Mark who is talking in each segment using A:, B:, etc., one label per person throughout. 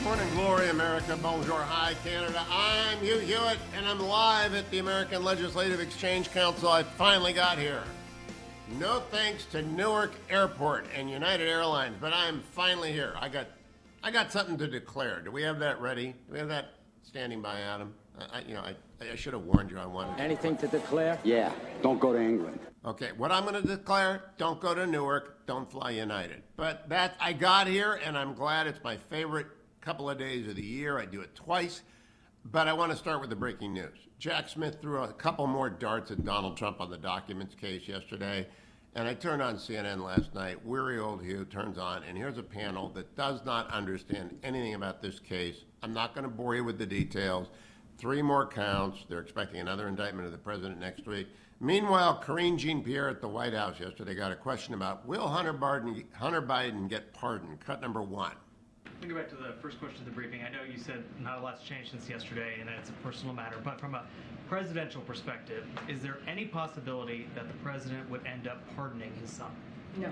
A: Morning glory, America. Bonjour, hi, Canada. I'm Hugh Hewitt, and I'm live at the American Legislative Exchange Council. I finally got here. No thanks to Newark Airport and United Airlines, but I'm finally here. I got something to declare. Do we have that ready? Do we have that standing by, Adam? I should have warned you I wanted.
B: Anything to declare?
C: Yeah, don't go to England.
A: Okay, what I'm going to declare, don't go to Newark, don't fly United. But that, I got here, and I'm glad. It's my favorite couple of days of the year. I do it twice. But I want to start with the breaking news. Jack Smith threw a couple more darts at Donald Trump on the documents case yesterday. And I turned on CNN last night. Weary old Hugh turns on, and here's a panel that does not understand anything about this case. I'm not going to bore you with the details. 3 more counts. They're expecting another indictment of the president next week. Meanwhile, Karine Jean-Pierre at the White House yesterday got a question about, will Hunter Biden get pardoned? Cut number 1.
D: Let me go back to the first question of the briefing. I know you said not a lot's changed since yesterday, and it's a personal matter, but from a presidential perspective, is there any possibility that the president would end up pardoning his son?
E: No.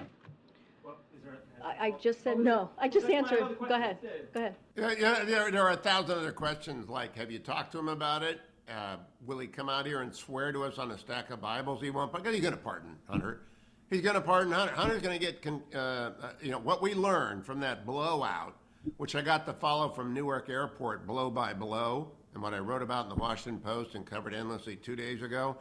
D: Well, is there
E: I just said no. I just answered. Go ahead. Go ahead.
A: Yeah, there are 1,000 other questions like, have you talked to him about it? Will he come out here and swear to us on a stack of Bibles he won't? Because he's going to pardon Hunter. He's going to pardon Hunter. Hunter's going to get, what we learned from that blowout, which I got to follow from Newark Airport blow by blow, and what I wrote about in the Washington Post and covered endlessly 2 days ago,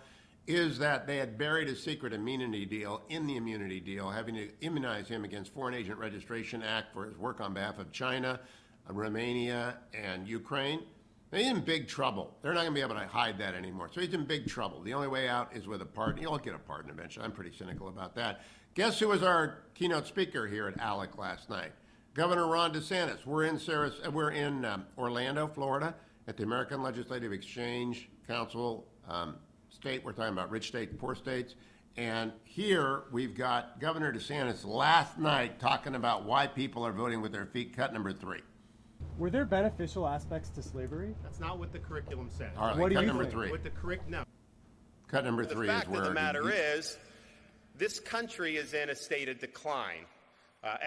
A: is that they had buried a secret immunity deal in the immunity deal, having to immunize him against Foreign Agent Registration Act for his work on behalf of China, Romania, and Ukraine. He's in big trouble. They're not going to be able to hide that anymore. So he's in big trouble. The only way out is with a pardon. He'll get a pardon eventually. I'm pretty cynical about that. Guess who was our keynote speaker here at ALEC last night? Governor Ron DeSantis. We're in Orlando, Florida, at the American Legislative Exchange Council state. We're talking about rich states, poor states. And here we've got Governor DeSantis last night talking about why people are voting with their feet. Cut number 3.
F: Were there beneficial aspects to slavery?
G: That's not what the curriculum says.
A: All right,
F: What do
A: cut
F: you
A: number
F: think?
A: 3.
G: With the no.
A: Cut number 3
H: The fact
A: is where
H: of the matter is, this country is in a state of decline.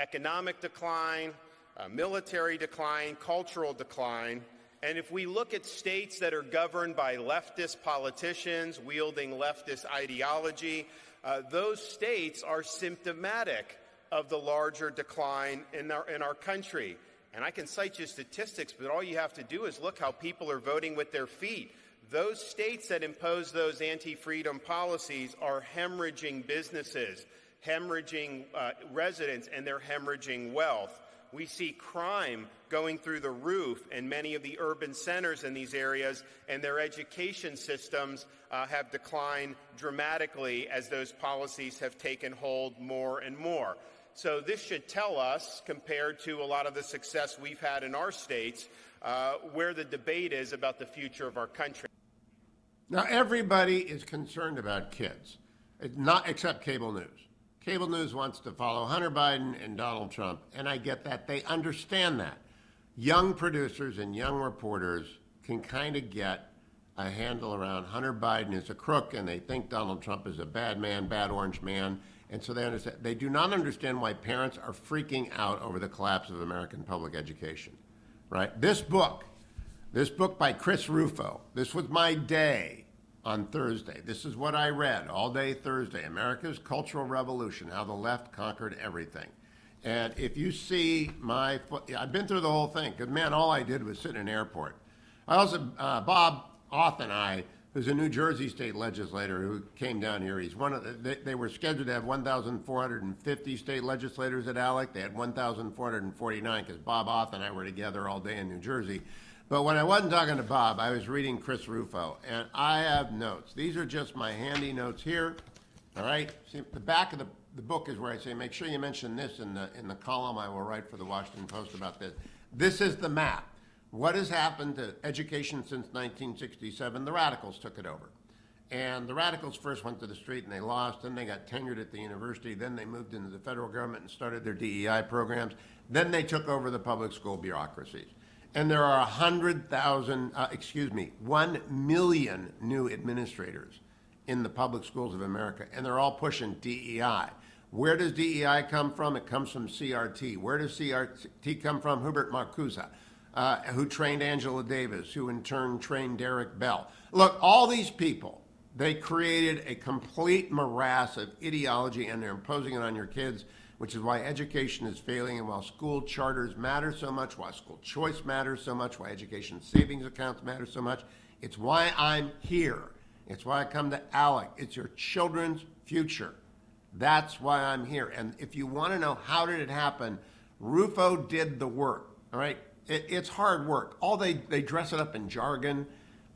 H: Economic decline, military decline, cultural decline. And if we look at states that are governed by leftist politicians wielding leftist ideology, those states are symptomatic of the larger decline in our country. And I can cite you statistics, but all you have to do is look how people are voting with their feet. Those states that impose those anti-freedom policies are hemorrhaging businesses, hemorrhaging residents, and they're hemorrhaging wealth. We see crime going through the roof in many of the urban centers in these areas, and their education systems have declined dramatically as those policies have taken hold more and more. So this should tell us, compared to a lot of the success we've had in our states, where the debate is about the future of our country.
A: Now, everybody is concerned about kids, not except cable news. Cable news wants to follow Hunter Biden and Donald Trump, and I get that. They understand that. Young producers and young reporters can kind of get a handle around Hunter Biden is a crook, and they think Donald Trump is a bad man, bad orange man, and so they understand. They do not understand why parents are freaking out over the collapse of American public education, right? This book by Chris Rufo, this was my day on Thursday. This is what I read all day Thursday, America's Cultural Revolution, How the Left Conquered Everything. And if you see I've been through the whole thing, because, man, all I did was sit in an airport. I also, Bob Auth and I, who's a New Jersey state legislator who came down here, he's one of they were scheduled to have 1,450 state legislators at ALEC. They had 1,449 because Bob Auth and I were together all day in New Jersey. But when I wasn't talking to Bob, I was reading Chris Rufo, and I have notes. These are just my handy notes here, all right? See, the back of the book is where I say, make sure you mention this in the column I will write for the Washington Post about this. This is the map. What has happened to education since 1967? The radicals took it over. And the radicals first went to the street and they lost, then they got tenured at the university, then they moved into the federal government and started their DEI programs, then they took over the public school bureaucracies. And there are 1 million new administrators in the public schools of America, and they're all pushing DEI. Where does DEI come from? It comes from CRT. Where does CRT come from? Hubert Marcuse. who trained Angela Davis, who in turn trained Derek Bell. Look, all these people, they created a complete morass of ideology, and they're imposing it on your kids, which is why education is failing, and while school charters matter so much, why school choice matters so much, why education savings accounts matter so much. It's why I'm here. It's why I come to ALEC. It's your children's future. That's why I'm here. And if you want to know how did it happen, Rufo did the work, all right? It's hard work. They dress it up in jargon.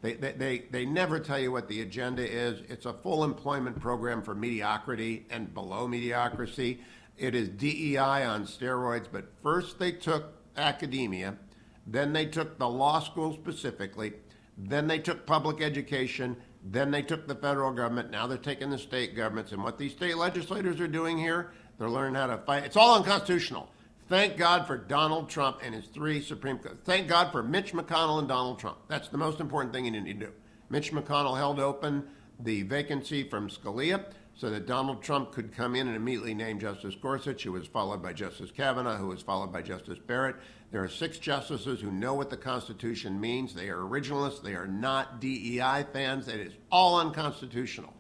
A: They never tell you what the agenda is. It's a full employment program for mediocrity and below mediocrity. It is DEI on steroids, but first they took academia, then they took the law school specifically, then they took public education, then they took the federal government, now they're taking the state governments, and what these state legislators are doing here, they're learning how to fight. It's all unconstitutional. Thank God for Donald Trump and his 3 Supreme Court. Thank God for Mitch McConnell and Donald Trump. That's the most important thing you need to do. Mitch McConnell held open the vacancy from Scalia so that Donald Trump could come in and immediately name Justice Gorsuch, who was followed by Justice Kavanaugh, who was followed by Justice Barrett. There are 6 justices who know what the Constitution means. They are originalists. They are not DEI fans. It is all unconstitutional.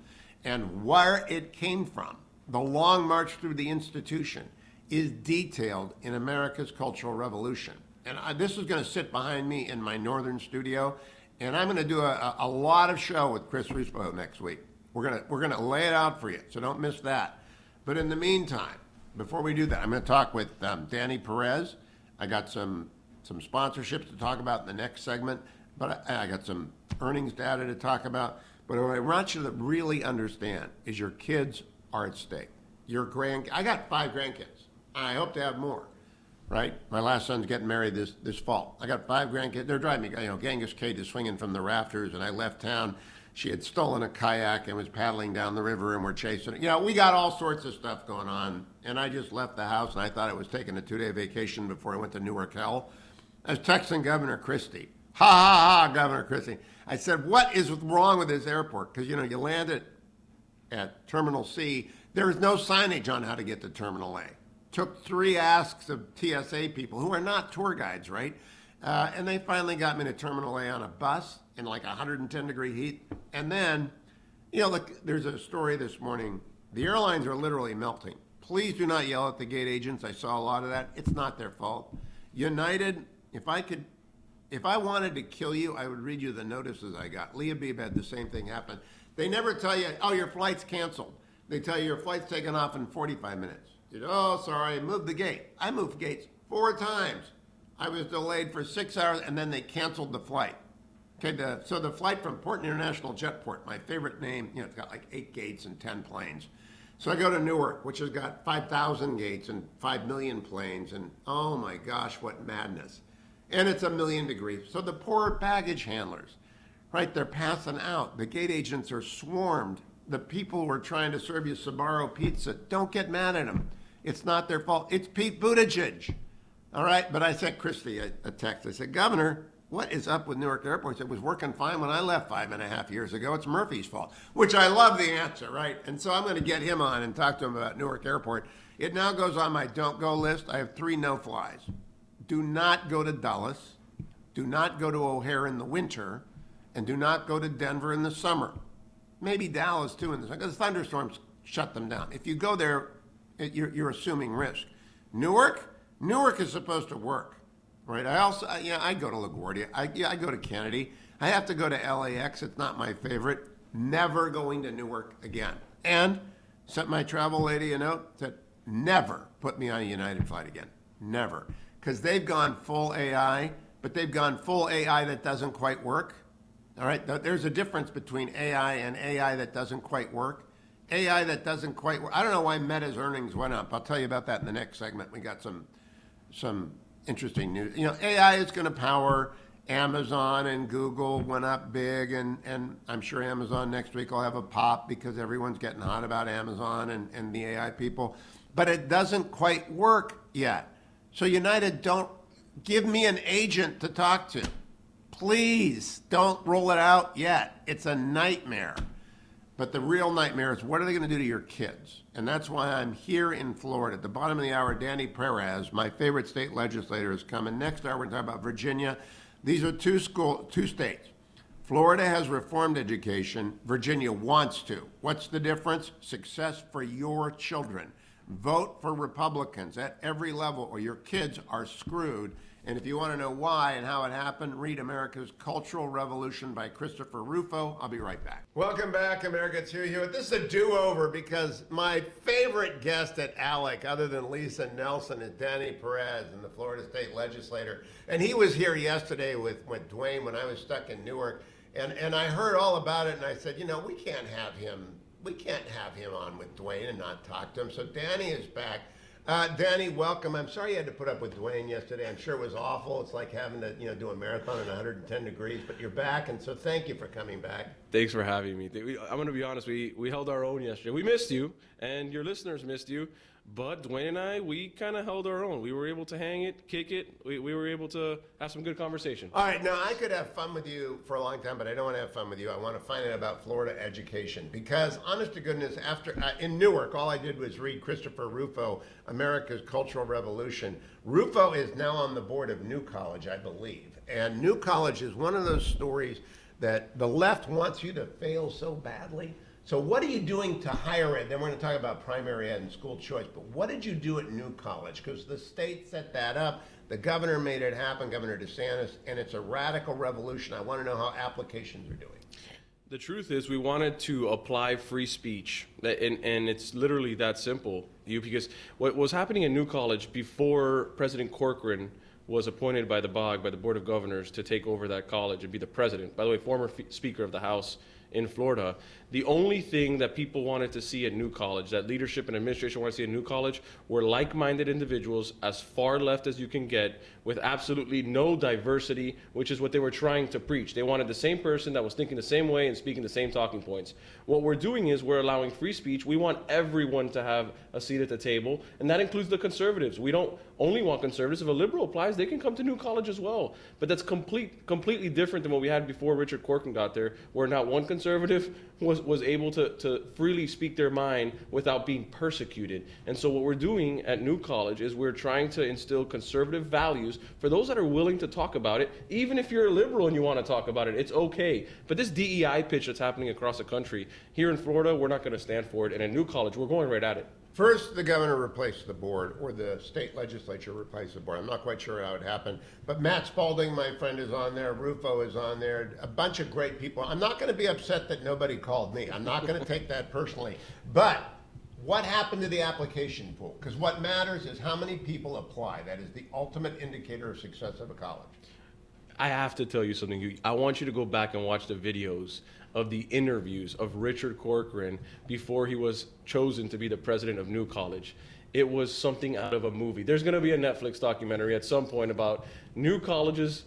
A: And where it came from, the long march through the institution, is detailed in America's Cultural Revolution. And this is going to sit behind me in my northern studio, and I'm going to do a lot of show with Chris Russo next week. We're gonna lay it out for you, so don't miss that. But in the meantime, before we do that, I'm going to talk with Danny Perez. I got some sponsorships to talk about in the next segment, but I got some earnings data to talk about. But what I want you to really understand is your kids are at stake. I got 5 grandkids. I hope to have more, right? My last son's getting married this fall. I got 5 grandkids. They're driving me, Genghis Khan is swinging from the rafters, and I left town. She had stolen a kayak and was paddling down the river, and we're chasing it. We got all sorts of stuff going on, and I just left the house, and I thought I was taking a 2-day vacation before I went to Newark. Hell, I was texting Governor Christie. Ha, ha, ha, Governor Christie. I said, what is wrong with this airport? Because, you land at Terminal C. There is no signage on how to get to Terminal A. Took 3 asks of TSA people who are not tour guides, right? And they finally got me to Terminal A on a bus in like 110-degree heat. And then, look, there's a story this morning. The airlines are literally melting. Please do not yell at the gate agents. I saw a lot of that. It's not their fault. United, if I wanted to kill you, I would read you the notices I got. Leah Beebe had the same thing happen. They never tell you, oh, your flight's canceled. They tell you your flight's taken off in 45 minutes. Oh, sorry, move the gate. I moved gates 4 times. I was delayed for 6 hours, and then they canceled the flight. Okay, so the flight from Portland International Jetport, my favorite name, it's got like 8 gates and 10 planes. So I go to Newark, which has got 5,000 gates and 5 million planes, and oh my gosh, what madness. And it's 1,000,000 degrees. So the poor baggage handlers, right, they're passing out. The gate agents are swarmed. The people who are trying to serve you Sbarro pizza, don't get mad at them. It's not their fault. It's Pete Buttigieg. All right, but I sent Christie a text. I said, Governor, what is up with Newark Airport? He said, it was working fine when I left 5.5 years ago. It's Murphy's fault, which I love the answer, right? And so I'm going to get him on and talk to him about Newark Airport. It now goes on my don't go list. I have 3 no-flies. Do not go to Dulles. Do not go to O'Hare in the winter. And do not go to Denver in the summer. Maybe Dallas, too, in the summer, because thunderstorms shut them down. If you go there, you're assuming risk. Newark is supposed to work. Right. I go to LaGuardia. I go to Kennedy. I have to go to LAX. It's not my favorite. Never going to Newark again. And sent my travel lady a note that never put me on a United flight again. Never. Because they've gone full AI, but they've gone full AI that doesn't quite work. All right. There's a difference between AI and AI that doesn't quite work. AI that doesn't quite work. I don't know why Meta's earnings went up. I'll tell you about that in the next segment. We got some interesting news. AI is going to power Amazon, and Google went up big, and I'm sure Amazon next week will have a pop because everyone's getting hot about Amazon and the AI people. But it doesn't quite work yet. So United, don't give me an agent to talk to. Please don't roll it out yet. It's a nightmare. But the real nightmare is what are they going to do to your kids? And that's why I'm here in Florida. At the bottom of the hour, Danny Perez, my favorite state legislator, is coming. Next hour, we're going to talk about Virginia. These are two states. Florida has reformed education. Virginia wants to. What's the difference? Success for your children. Vote for Republicans at every level or your kids are screwed. And if you want to know why and how it happened, read America's Cultural Revolution by Christopher Rufo. I'll be right back. Welcome back, America. It's Hugh Hewitt. This is a do-over because my favorite guest at ALEC, other than Lisa Nelson, is Danny Perez, and the Florida State Legislator. And he was here yesterday with Dwayne when I was stuck in Newark. And I heard all about it, and I said, you know, we can't have him on with Dwayne and not talk to him. So Danny is back. Danny, welcome. I'm sorry you had to put up with Dwayne yesterday. I'm sure it was awful. It's like having to, do a marathon in 110 degrees, but you're back, and so thank you for coming back.
B: Thanks for having me. I'm going to be honest. We held our own yesterday. We missed you, and your listeners missed you. But Dwayne and I, we kind of held our own. We were able to hang it, kick it. We were able to have some good conversation.
A: All right, now I could have fun with you for a long time, but I don't want to have fun with you. I want to find out about Florida education because, honest to goodness, after in Newark, all I did was read Christopher Rufo, America's Cultural Revolution. Rufo is now on the board of New College, I believe, and New College is one of those stories that the left wants you to fail so badly. So what are you doing to higher ed? Then we're going to talk about primary ed and school choice. But what did you do at New College? Because the state set that up. The governor made it happen, Governor DeSantis, and it's a radical revolution. I want to know how applications are doing.
B: The truth is we wanted to apply free speech, and it's literally that simple. Because what was happening in New College before President Corcoran was appointed by the BOG, by the Board of Governors, to take over that college and be the president. By the way, former Speaker of the House in Florida. The only thing that people wanted to see at New College, that leadership and administration wanted to see at New College, were like-minded individuals as far left as you can get with absolutely no diversity, which is what they were trying to preach. They wanted the same person that was thinking the same way and speaking the same talking points. What we're doing is we're allowing free speech. We want everyone to have a seat at the table, and that includes the conservatives. We don't only want conservatives. If a liberal applies, they can come to New College as well. But that's completely different than what we had before Richard Corcoran got there, where not one conservative was able to freely speak their mind without being persecuted. And so what we're doing at New College is we're trying to instill conservative values for those that are willing to talk about it. Even if you're a liberal and you want to talk about it, it's okay. But this DEI pitch that's happening across the country, here in Florida, we're not going to stand for it. And at New College, we're going right at it.
A: First, the governor replaced the board, or the state legislature replaced the board. I'm not quite sure how it happened. But Matt Spalding, my friend, is on there. Rufo is on there. A bunch of great people. I'm not going to be upset that nobody called me. I'm not going to take that personally. But what happened to the application pool? Because what matters is how many people apply. That is the ultimate indicator of success of a college.
B: I have to tell you something, Hugh. I want you to go back and watch the videos of the interviews of Richard Corcoran before he was chosen to be the president of New College. It was something out of a movie. There's going to be a Netflix documentary at some point about New College's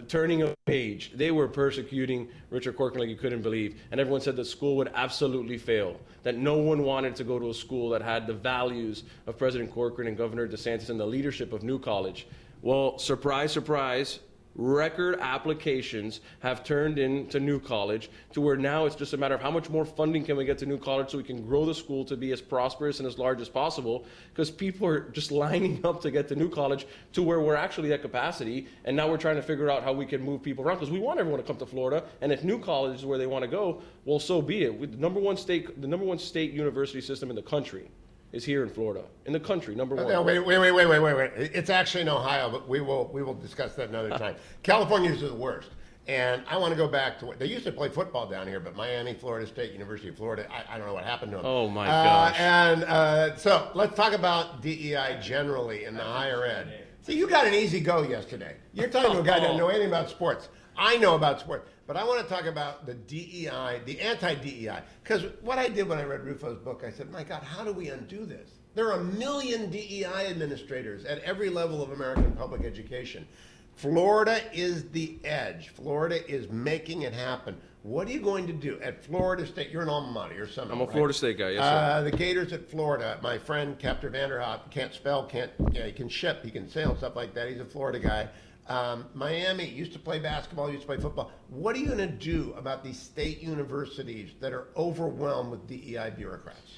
B: turning a page. They were persecuting Richard Corcoran like you couldn't believe, and everyone said the school would absolutely fail, that no one wanted to go to a school that had the values of President Corcoran and Governor DeSantis and the leadership of New College. Well, surprise, surprise, record applications have turned into New College to where now it's just a matter of how much more funding can we get to New College so we can grow the school to be as prosperous and as large as possible, because people are just lining up to get to New College to where we're actually at capacity, and now we're trying to figure out how we can move people around because we want everyone to come to Florida, and if New College is where they want to go, well, so be it. The number one state university system in the country is here in Florida. In the country, number one.
A: No, wait. It's actually in Ohio, but we will discuss that another time. California is the worst. And I want to go back to what they used to play football down here, but Miami, Florida State, University of Florida, I don't know what happened to them.
B: Oh my gosh.
A: So let's talk about DEI generally in the higher ed. See, you got an easy go yesterday. You're talking to a guy that doesn't know anything about sports. I know about sports. But I want to talk about the DEI, the anti-DEI. Because what I did when I read Rufo's book, I said, my God, how do we undo this? There are 1 million DEI administrators at every level of American public education. Florida is the edge. Florida is making it happen. What are you going to do at Florida State? You're an alma mater. You're something.
B: I'm a Florida State guy, yes, sir.
A: The Gators at Florida. My friend, Captain Vanderhoff, can't spell, he can ship, he can sail, stuff like that. He's a Florida guy. Miami used to play basketball, used to play football. What are you going to do about these state universities that are overwhelmed with DEI bureaucrats?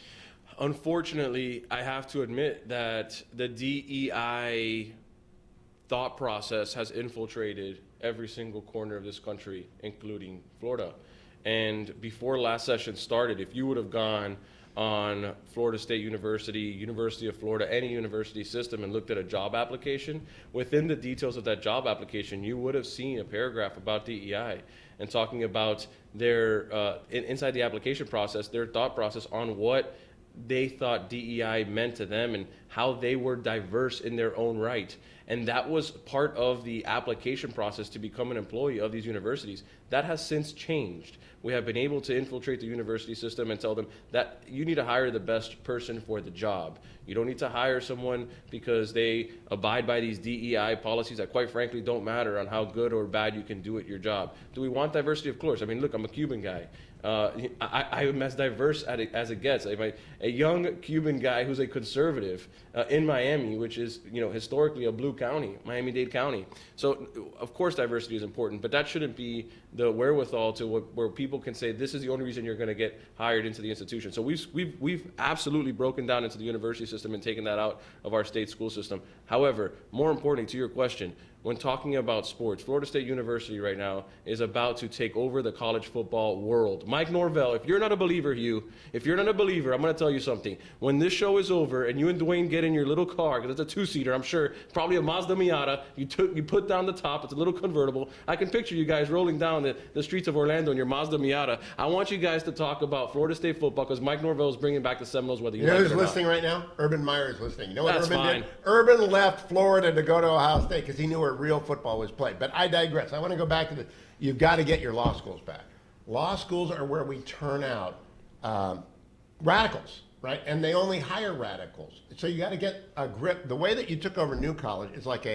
B: Unfortunately, I have to admit that the DEI thought process has infiltrated every single corner of this country, including Florida. And before last session started, if you would have gone on Florida State University, University of Florida, any university system and looked at a job application, within the details of that job application, you would have seen a paragraph about DEI and talking about their, inside the application process, their thought process on what they thought DEI meant to them and how they were diverse in their own right. And that was part of the application process to become an employee of these universities. That has since changed. We have been able to infiltrate the university system and tell them that you need to hire the best person for the job. You don't need to hire someone because they abide by these DEI policies that quite frankly don't matter on how good or bad you can do at your job. Do we want diversity? Of course. I mean, look, I'm a Cuban guy. I'm as diverse as it gets. I'm a young Cuban guy who's a conservative in Miami, which is, historically a blue county, Miami-Dade County. So, of course, diversity is important, but that shouldn't be the wherewithal to where people can say this is the only reason you're going to get hired into the institution. So we've absolutely broken down into the university system and taken that out of our state school system. However, more importantly to your question, when talking about sports, Florida State University right now is about to take over the college football world. Mike Norvell, if you're not a believer, Hugh, if you're not a believer, I'm going to tell you something. When this show is over and you and Dwayne get in your little car, because it's a two-seater, I'm sure, probably a Mazda Miata, you put down the top, it's a little convertible. I can picture you guys rolling down the streets of Orlando in your Mazda Miata. I want you guys to talk about Florida State football because Mike Norvell is bringing back the Seminoles, whether you like it or not.
A: Who's listening right now? Urban Meyer is listening. You know what
B: That's
A: Urban
B: fine.
A: did? Urban left Florida to go to Ohio State because he knew where real football was played. But I digress. I want to go back to you've got to get your law schools back. Law schools are where we turn out radicals, right? And they only hire radicals. So you got to get a grip. The way that you took over New College is like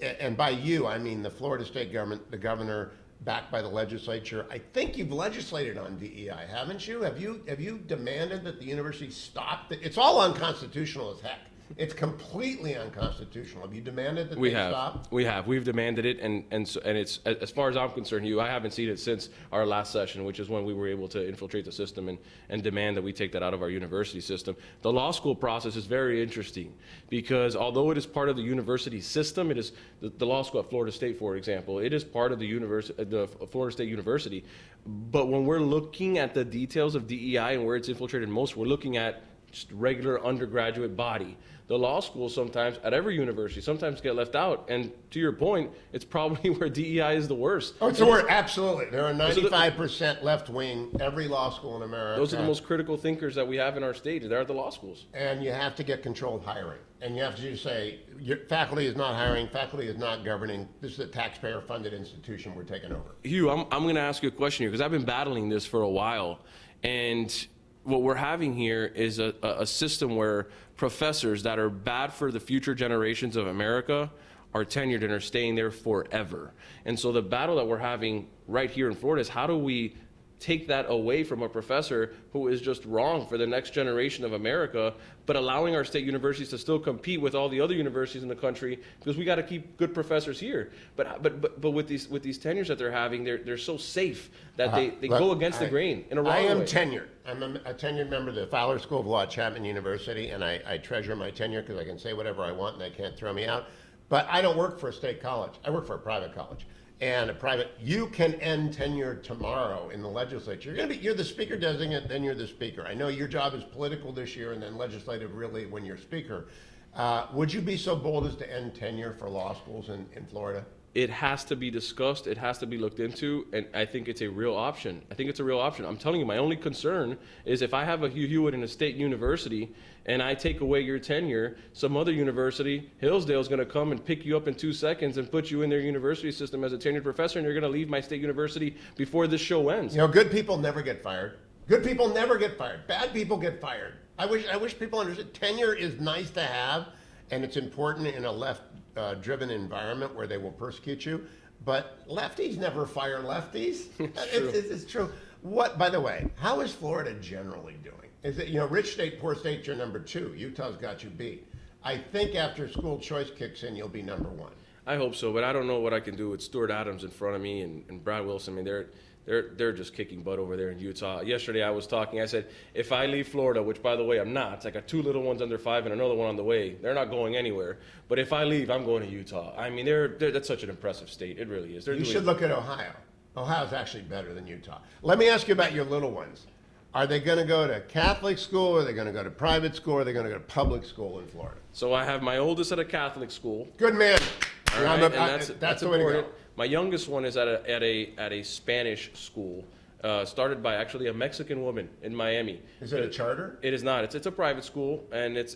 A: and by you, I mean the Florida State government, the governor, backed by the legislature. I think you've legislated on DEI, haven't you? Have you demanded that the university stop? It's all unconstitutional as heck. It's completely unconstitutional. Have you demanded that they stop?
B: We have. We've demanded it, and it's, as far as I'm concerned, Hugh, I haven't seen it since our last session, which is when we were able to infiltrate the system and demand that we take that out of our university system. The law school process is very interesting because although it is part of the university system, it is the law school at Florida State, for example, it is part of the Florida State University. But when we're looking at the details of DEI and where it's infiltrated most, we're looking at just regular undergraduate body. The law schools sometimes, at every university, sometimes get left out. And to your point, it's probably where DEI is the worst.
A: Oh, it's the worst. Absolutely. There are 95% left wing, every law school in America.
B: Those are the most critical thinkers that we have in our state. They're at the law schools.
A: And you have to get controlled hiring. And you have to say, your faculty is not hiring, faculty is not governing. This is a taxpayer-funded institution we're taking over.
B: Hugh, I'm going to ask you a question here because I've been battling this for a while. And what we're having here is a system where professors that are bad for the future generations of America are tenured and are staying there forever. And so the battle that we're having right here in Florida is how do we take that away from a professor who is just wrong for the next generation of America, but allowing our state universities to still compete with all the other universities in the country because we got to keep good professors here. But with these tenures that they're having, they're so safe that they go against the grain in a wrong way.
A: I am tenured. I'm a tenured member of the Fowler School of Law at Chapman University, and I treasure my tenure because I can say whatever I want and they can't throw me out. But I don't work for a state college. I work for a private college. And you can end tenure tomorrow in the legislature. You're the speaker designate, then you're the speaker. I know your job is political this year and then legislative really when you're speaker. Would you be so bold as to end tenure for law schools in Florida?
B: It has to be discussed. It has to be looked into. And I think it's a real option. I'm telling you, my only concern is if I have a Hugh Hewitt in a state university and I take away your tenure, some other university, Hillsdale, is going to come and pick you up in 2 seconds and put you in their university system as a tenured professor, and you're going to leave my state university before this show ends.
A: You know, good people never get fired. Good people never get fired. Bad people get fired. I wish people understood tenure is nice to have, and it's important in a left-driven environment where they will persecute you. But lefties never fire lefties. It's true. By the way, how is Florida generally doing? Is it, rich state, poor state, you're number 2. Utah's got you beat. I think after school choice kicks in, you'll be number 1.
B: I hope so, but I don't know what I can do with Stuart Adams in front of me and Brad Wilson. I mean, they're just kicking butt over there in Utah. Yesterday I was talking. I said, if I leave Florida, which by the way I'm not, I got 2 little ones under 5 and another one on the way. They're not going anywhere. But if I leave, I'm going to Utah. I mean, that's such an impressive state. It really is.
A: You should look at Ohio. Ohio's actually better than Utah. Let me ask you about your little ones. Are they going to go to Catholic school, or are they going to go to private school, or are they going to go to public school in Florida?
B: So I have my oldest at a Catholic school.
A: Good man.
B: All right, and that's
A: the way to
B: important.
A: go.
B: My youngest one is at a Spanish school, started by actually a Mexican woman in Miami.
A: Is it a charter?
B: It is not. It's a private school, and it's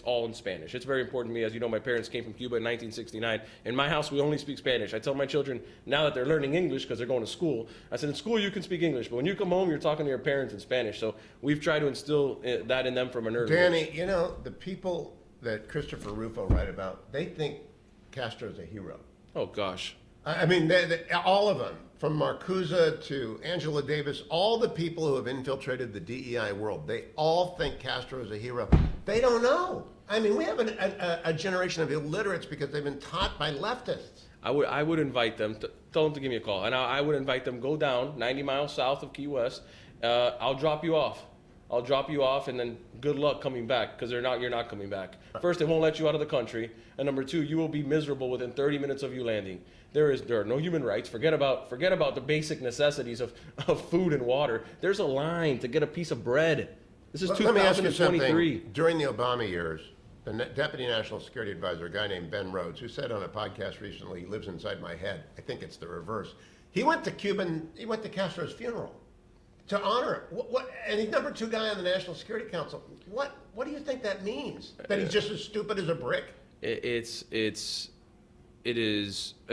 B: all in Spanish. It's very important to me. As you know, my parents came from Cuba in 1969. In my house, we only speak Spanish. I tell my children now that they're learning English because they're going to school, I said, in school you can speak English, but when you come home, you're talking to your parents in Spanish. So we've tried to instill that in them from an early
A: Danny,
B: age.
A: you know, the people that Christopher Rufo write about, they think Castro's a hero.
B: Oh, gosh.
A: I mean, all of them, from Marcuse to Angela Davis, all the people who have infiltrated the DEI world, they all think Castro is a hero. They don't know. I mean, we have a generation of illiterates because they've been taught by leftists.
B: I would invite them, tell them to give me a call, and I would invite them, go down 90 miles south of Key West. I'll drop you off. I'll drop you off, and then good luck coming back, because you're not coming back. First, they won't let you out of the country, and number 2, you will be miserable within 30 minutes of you landing. There are no human rights. Forget about the basic necessities of food and water. There's a line to get a piece of bread. This is 2023.
A: Let me ask you something. During the Obama years, the Deputy National Security Advisor, a guy named Ben Rhodes, who said on a podcast recently, he lives inside my head. I think it's the reverse. He went to Castro's funeral to honor him. And he's number 2 guy on the National Security Council. What do you think that means? That he's just as stupid as a brick?
B: It is.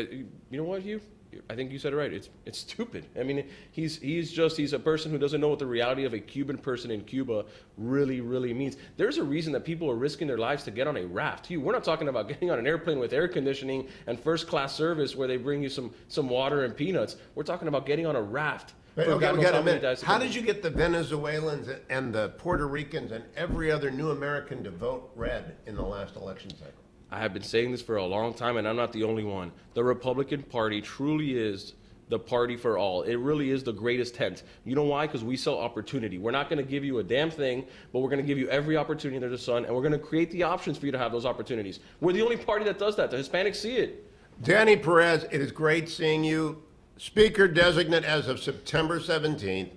B: You know what, Hugh? I think you said it right. It's stupid. I mean, he's a person who doesn't know what the reality of a Cuban person in Cuba really means. There's a reason that people are risking their lives to get on a raft. Hugh, we're not talking about getting on an airplane with air conditioning and first-class service where they bring you some water and peanuts. We're talking about getting on a raft.
A: How did you get the Venezuelans and the Puerto Ricans and every other new American to vote red in the last election cycle?
B: I have been saying this for a long time, and I'm not the only one. The Republican Party truly is the party for all. It really is the greatest tent. You know why? Because we sell opportunity. We're not going to give you a damn thing, but we're going to give you every opportunity under the sun, and we're going to create the options for you to have those opportunities. We're the only party that does that. The Hispanics see it.
A: Danny Perez, it is great seeing you. Speaker designate as of September 17th.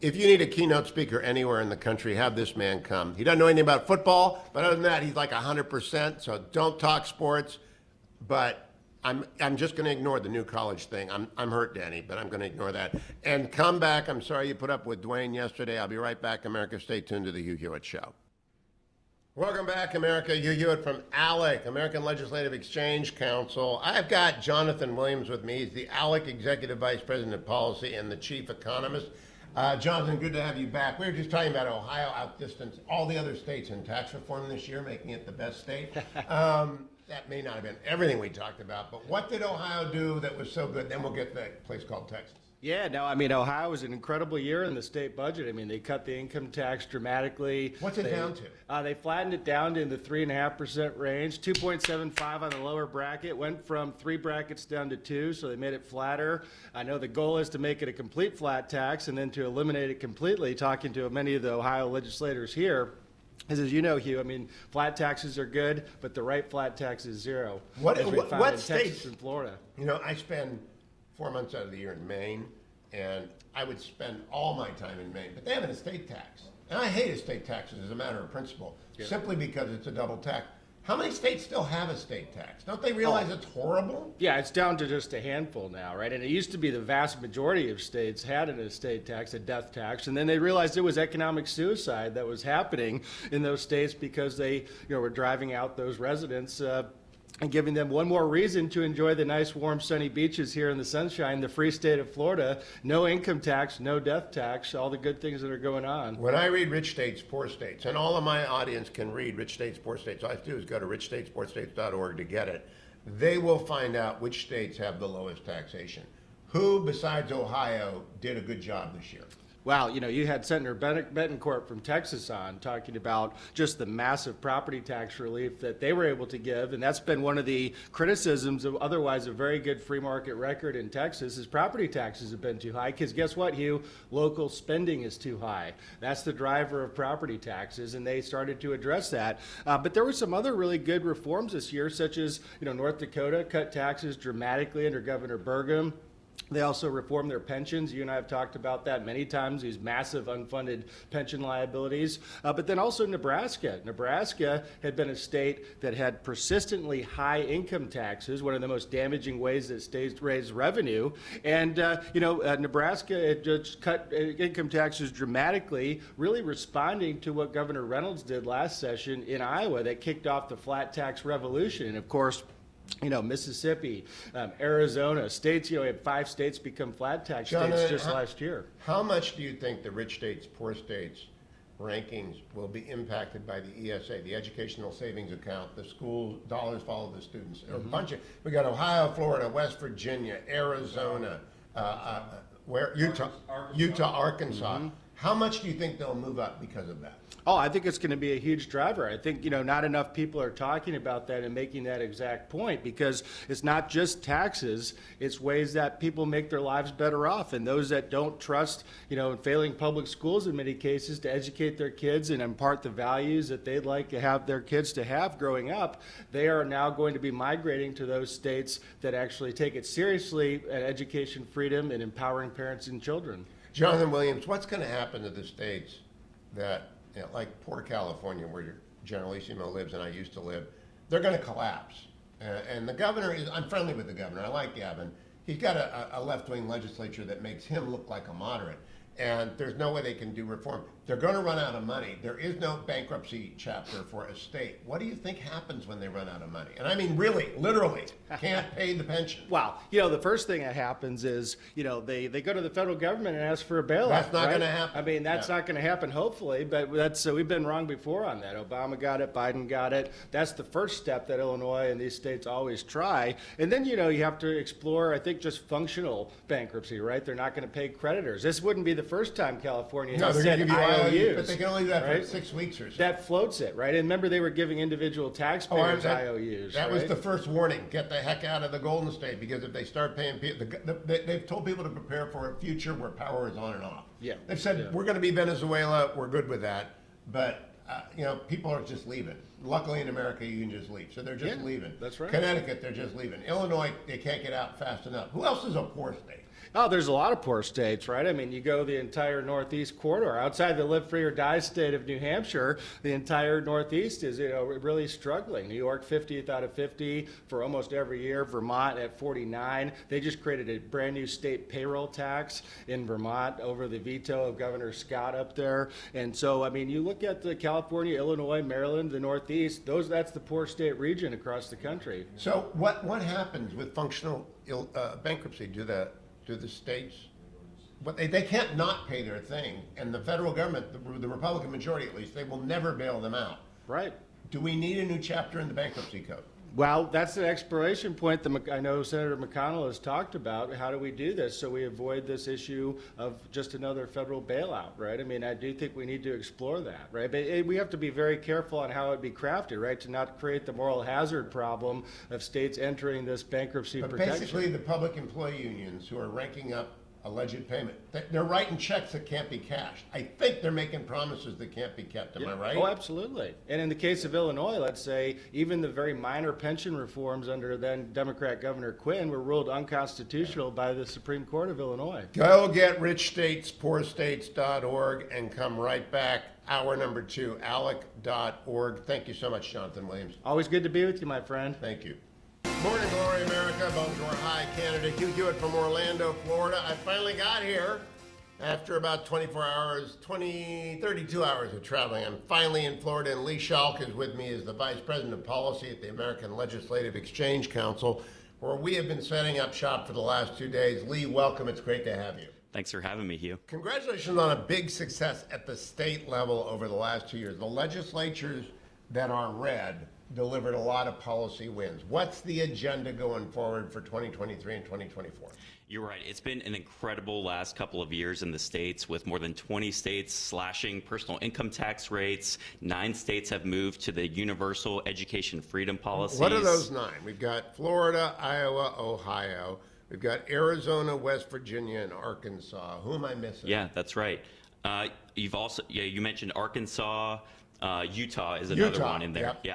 A: If you need a keynote speaker anywhere in the country, have this man come. He doesn't know anything about football, but other than that, he's like 100%, so don't talk sports. But I'm just going to ignore the new college thing. I'm hurt, Danny, but I'm going to ignore that. And come back. I'm sorry you put up with Dwayne yesterday. I'll be right back, America. Stay tuned to the Hugh Hewitt Show. Welcome back, America. Hugh Hewitt from ALEC, American Legislative Exchange Council. I've got Jonathan Williams with me. He's the ALEC Executive Vice President of Policy and the Chief Economist. Jonathan, good to have you back. We were just talking about Ohio outdistanced all the other states in tax reform this year, making it the best state. That may not have been everything we talked about, but what did Ohio do that was so good? Then we'll get to that place called Texas.
C: Yeah, no, I mean, Ohio was an incredible year in the state budget. I mean, they cut the income tax dramatically.
A: What's it down to?
C: They flattened it down to in the 3.5% range, 2.75 on the lower bracket, went from 3 brackets down to 2, so they made it flatter. I know the goal is to make it a complete flat tax and then to eliminate it completely, talking to many of the Ohio legislators here. As you know, Hugh, I mean, flat taxes are good, but the right flat tax is 0.
A: What
C: states?
A: Texas
C: and Florida.
A: You know, I spend 4 months out of the year in Maine, and I would spend all my time in Maine, but they have an estate tax. And I hate estate taxes as a matter of principle, simply because it's a double tax. How many states still have a state tax? Don't they realize it's horrible?
C: Yeah, it's down to just a handful now, right? And it used to be the vast majority of states had an estate tax, a death tax, and then they realized it was economic suicide that was happening in those states because they, were driving out those residents and giving them one more reason to enjoy the nice, warm, sunny beaches here in the sunshine, the free state of Florida. No income tax, no death tax, all the good things that are going on.
A: When I read Rich States, Poor States, and all of my audience can read Rich States, Poor States, all I have to do is go to richstatespoorstates.org to get it. They will find out which states have the lowest taxation. Who, besides Ohio, did a good job this year?
C: Well, you had Senator Betancourt from Texas on talking about just the massive property tax relief that they were able to give, and that's been one of the criticisms of otherwise a very good free market record in Texas is property taxes have been too high, because guess what, Hugh? Local spending is too high. That's the driver of property taxes, and they started to address that. But there were some other really good reforms this year, such as, North Dakota cut taxes dramatically under Governor Burgum. They also reformed their pensions. You and I have talked about that many times, these massive unfunded pension liabilities. But then also Nebraska. Nebraska had been a state that had persistently high income taxes, one of the most damaging ways that states raise revenue. And, Nebraska had just cut income taxes dramatically, really responding to what Governor Reynolds did last session in Iowa that kicked off the flat tax revolution. And, of course, Mississippi, Arizona, states, we had 5 states become flat tax states just last year.
A: How much do you think the rich states, poor states rankings will be impacted by the ESA, the Educational Savings Account, the school dollars follow the students? A bunch of, we got Ohio, Florida, West Virginia, Arizona, Utah, Arkansas. How much do you think they'll move up because of that?
C: Oh, I think it's going to be a huge driver. I think, not enough people are talking about that and making that exact point, because it's not just taxes, it's ways that people make their lives better off. And those that don't trust, failing public schools in many cases to educate their kids and impart the values that they'd like to have their kids to have growing up, they are now going to be migrating to those states that actually take it seriously at education freedom and empowering parents and children.
A: Jonathan Williams, what's going to happen to the states that, like poor California, where Generalissimo lives and I used to live, they're going to collapse. And the governor I'm friendly with the governor. I like Gavin. He's got a left-wing legislature that makes him look like a moderate. And there's no way they can do reform. They're going to run out of money. There is no bankruptcy chapter for a state. What do you think happens when they run out of money? And I mean, really, literally, can't pay the pension.
C: Well, the first thing that happens is, they go to the federal government and ask for a bailout.
A: That's not going to happen.
C: I mean, that's not going to happen, hopefully, but we've been wrong before on that. Obama got it, Biden got it. That's the first step that Illinois and these states always try. And then, you have to explore, I think, just functional bankruptcy, right? They're not going to pay creditors. This wouldn't be the first time California has said IOUs.
A: But they can only do that for 6 weeks or so.
C: That floats it, right? And remember, they were giving individual taxpayers IOUs.
A: That was the first warning. Get the heck out of the Golden State, because if they start paying people, they've told people to prepare for a future where power is on and off.
C: Yeah.
A: They've said, we're going to be Venezuela, we're good with that. But, people are just leaving. Luckily in America, you can just leave. So they're just leaving.
C: That's right.
A: Connecticut, they're just leaving. Illinois, they can't get out fast enough. Who else is a poor state?
C: Oh, there's a lot of poor states, right? I mean, you go the entire Northeast corridor. Outside the live free or die state of New Hampshire, the entire Northeast is, really struggling. New York, 50th out of 50 for almost every year. Vermont at 49. They just created a brand new state payroll tax in Vermont over the veto of Governor Scott up there. And so, I mean, you look at the California, Illinois, Maryland, the Northeast, that's the poor state region across the country.
A: So what happens with functional bankruptcy? Do the states, but they can't not pay their thing, and the federal government, the Republican majority at least, they will never bail them out.
C: Right.
A: Do we need a new chapter in the bankruptcy code?
C: Well, that's the exploration point that I know Senator McConnell has talked about. How do we do this so we avoid this issue of just another federal bailout, right? I mean, I do think we need to explore that, right? But we have to be very careful on how it be crafted, right, to not create the moral hazard problem of states entering this bankruptcy protection.
A: But basically, the public employee unions who are ranking up alleged payment, they're writing checks that can't be cashed. I think they're making promises that can't be kept. Am I right?
C: Oh, absolutely. And in the case of Illinois, let's say, even the very minor pension reforms under then Democrat Governor Quinn were ruled unconstitutional by the Supreme Court of Illinois.
A: Go get richstatespoorstates.org and come right back. Hour number 2, ALEC.org. Thank you so much, Jonathan Williams.
C: Always good to be with you, my friend.
A: Thank you. Morning glory, America. Bonjour, hi, Canada. Hugh Hewitt from Orlando, Florida. I finally got here after about 32 hours of traveling. I'm finally in Florida, and Lee Schalk is with me as the Vice President of Policy at the American Legislative Exchange Council, where we have been setting up shop for the last 2 days. Lee, welcome. It's great to have you.
G: Thanks for having me, Hugh.
A: Congratulations on a big success at the state level over the last 2 years. The legislatures that are red delivered a lot of policy wins. What's the agenda going forward for 2023 and 2024?
G: You're right. It's been an incredible last couple of years in the states, with more than 20 states slashing personal income tax rates. 9 states have moved to the universal education freedom policies.
A: What are those 9? We've got Florida, Iowa, Ohio. We've got Arizona, West Virginia, and Arkansas. Who am I missing?
G: Yeah, that's right. You've also, you mentioned Arkansas. Utah is another one in there.
A: Yep.
G: Yeah.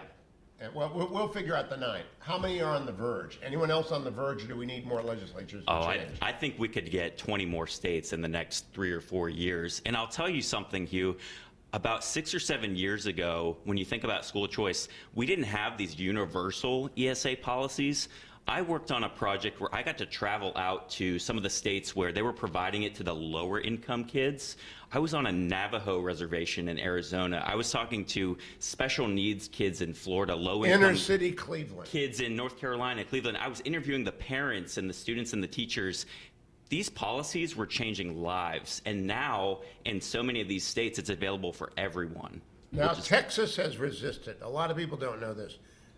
A: And we'll figure out the 9. How many are on the verge? Anyone else on the verge, or do we need more legislatures to change?
G: I think we could get 20 more states in the next 3 or 4 years. And I'll tell you something, Hugh. About 6 or 7 years ago, when you think about school choice, we didn't have these universal ESA policies. I worked on a project where I got to travel out to some of the states where they were providing it to the lower income kids. I was on a Navajo reservation in Arizona. I was talking to special needs kids in Florida, low income
A: inner city Cleveland
G: kids in North Carolina, Cleveland. I was interviewing the parents and the students and the teachers. These policies were changing lives, and now in so many of these states, it's available for everyone.
A: Now, Texas has resisted. A lot of people don't know this,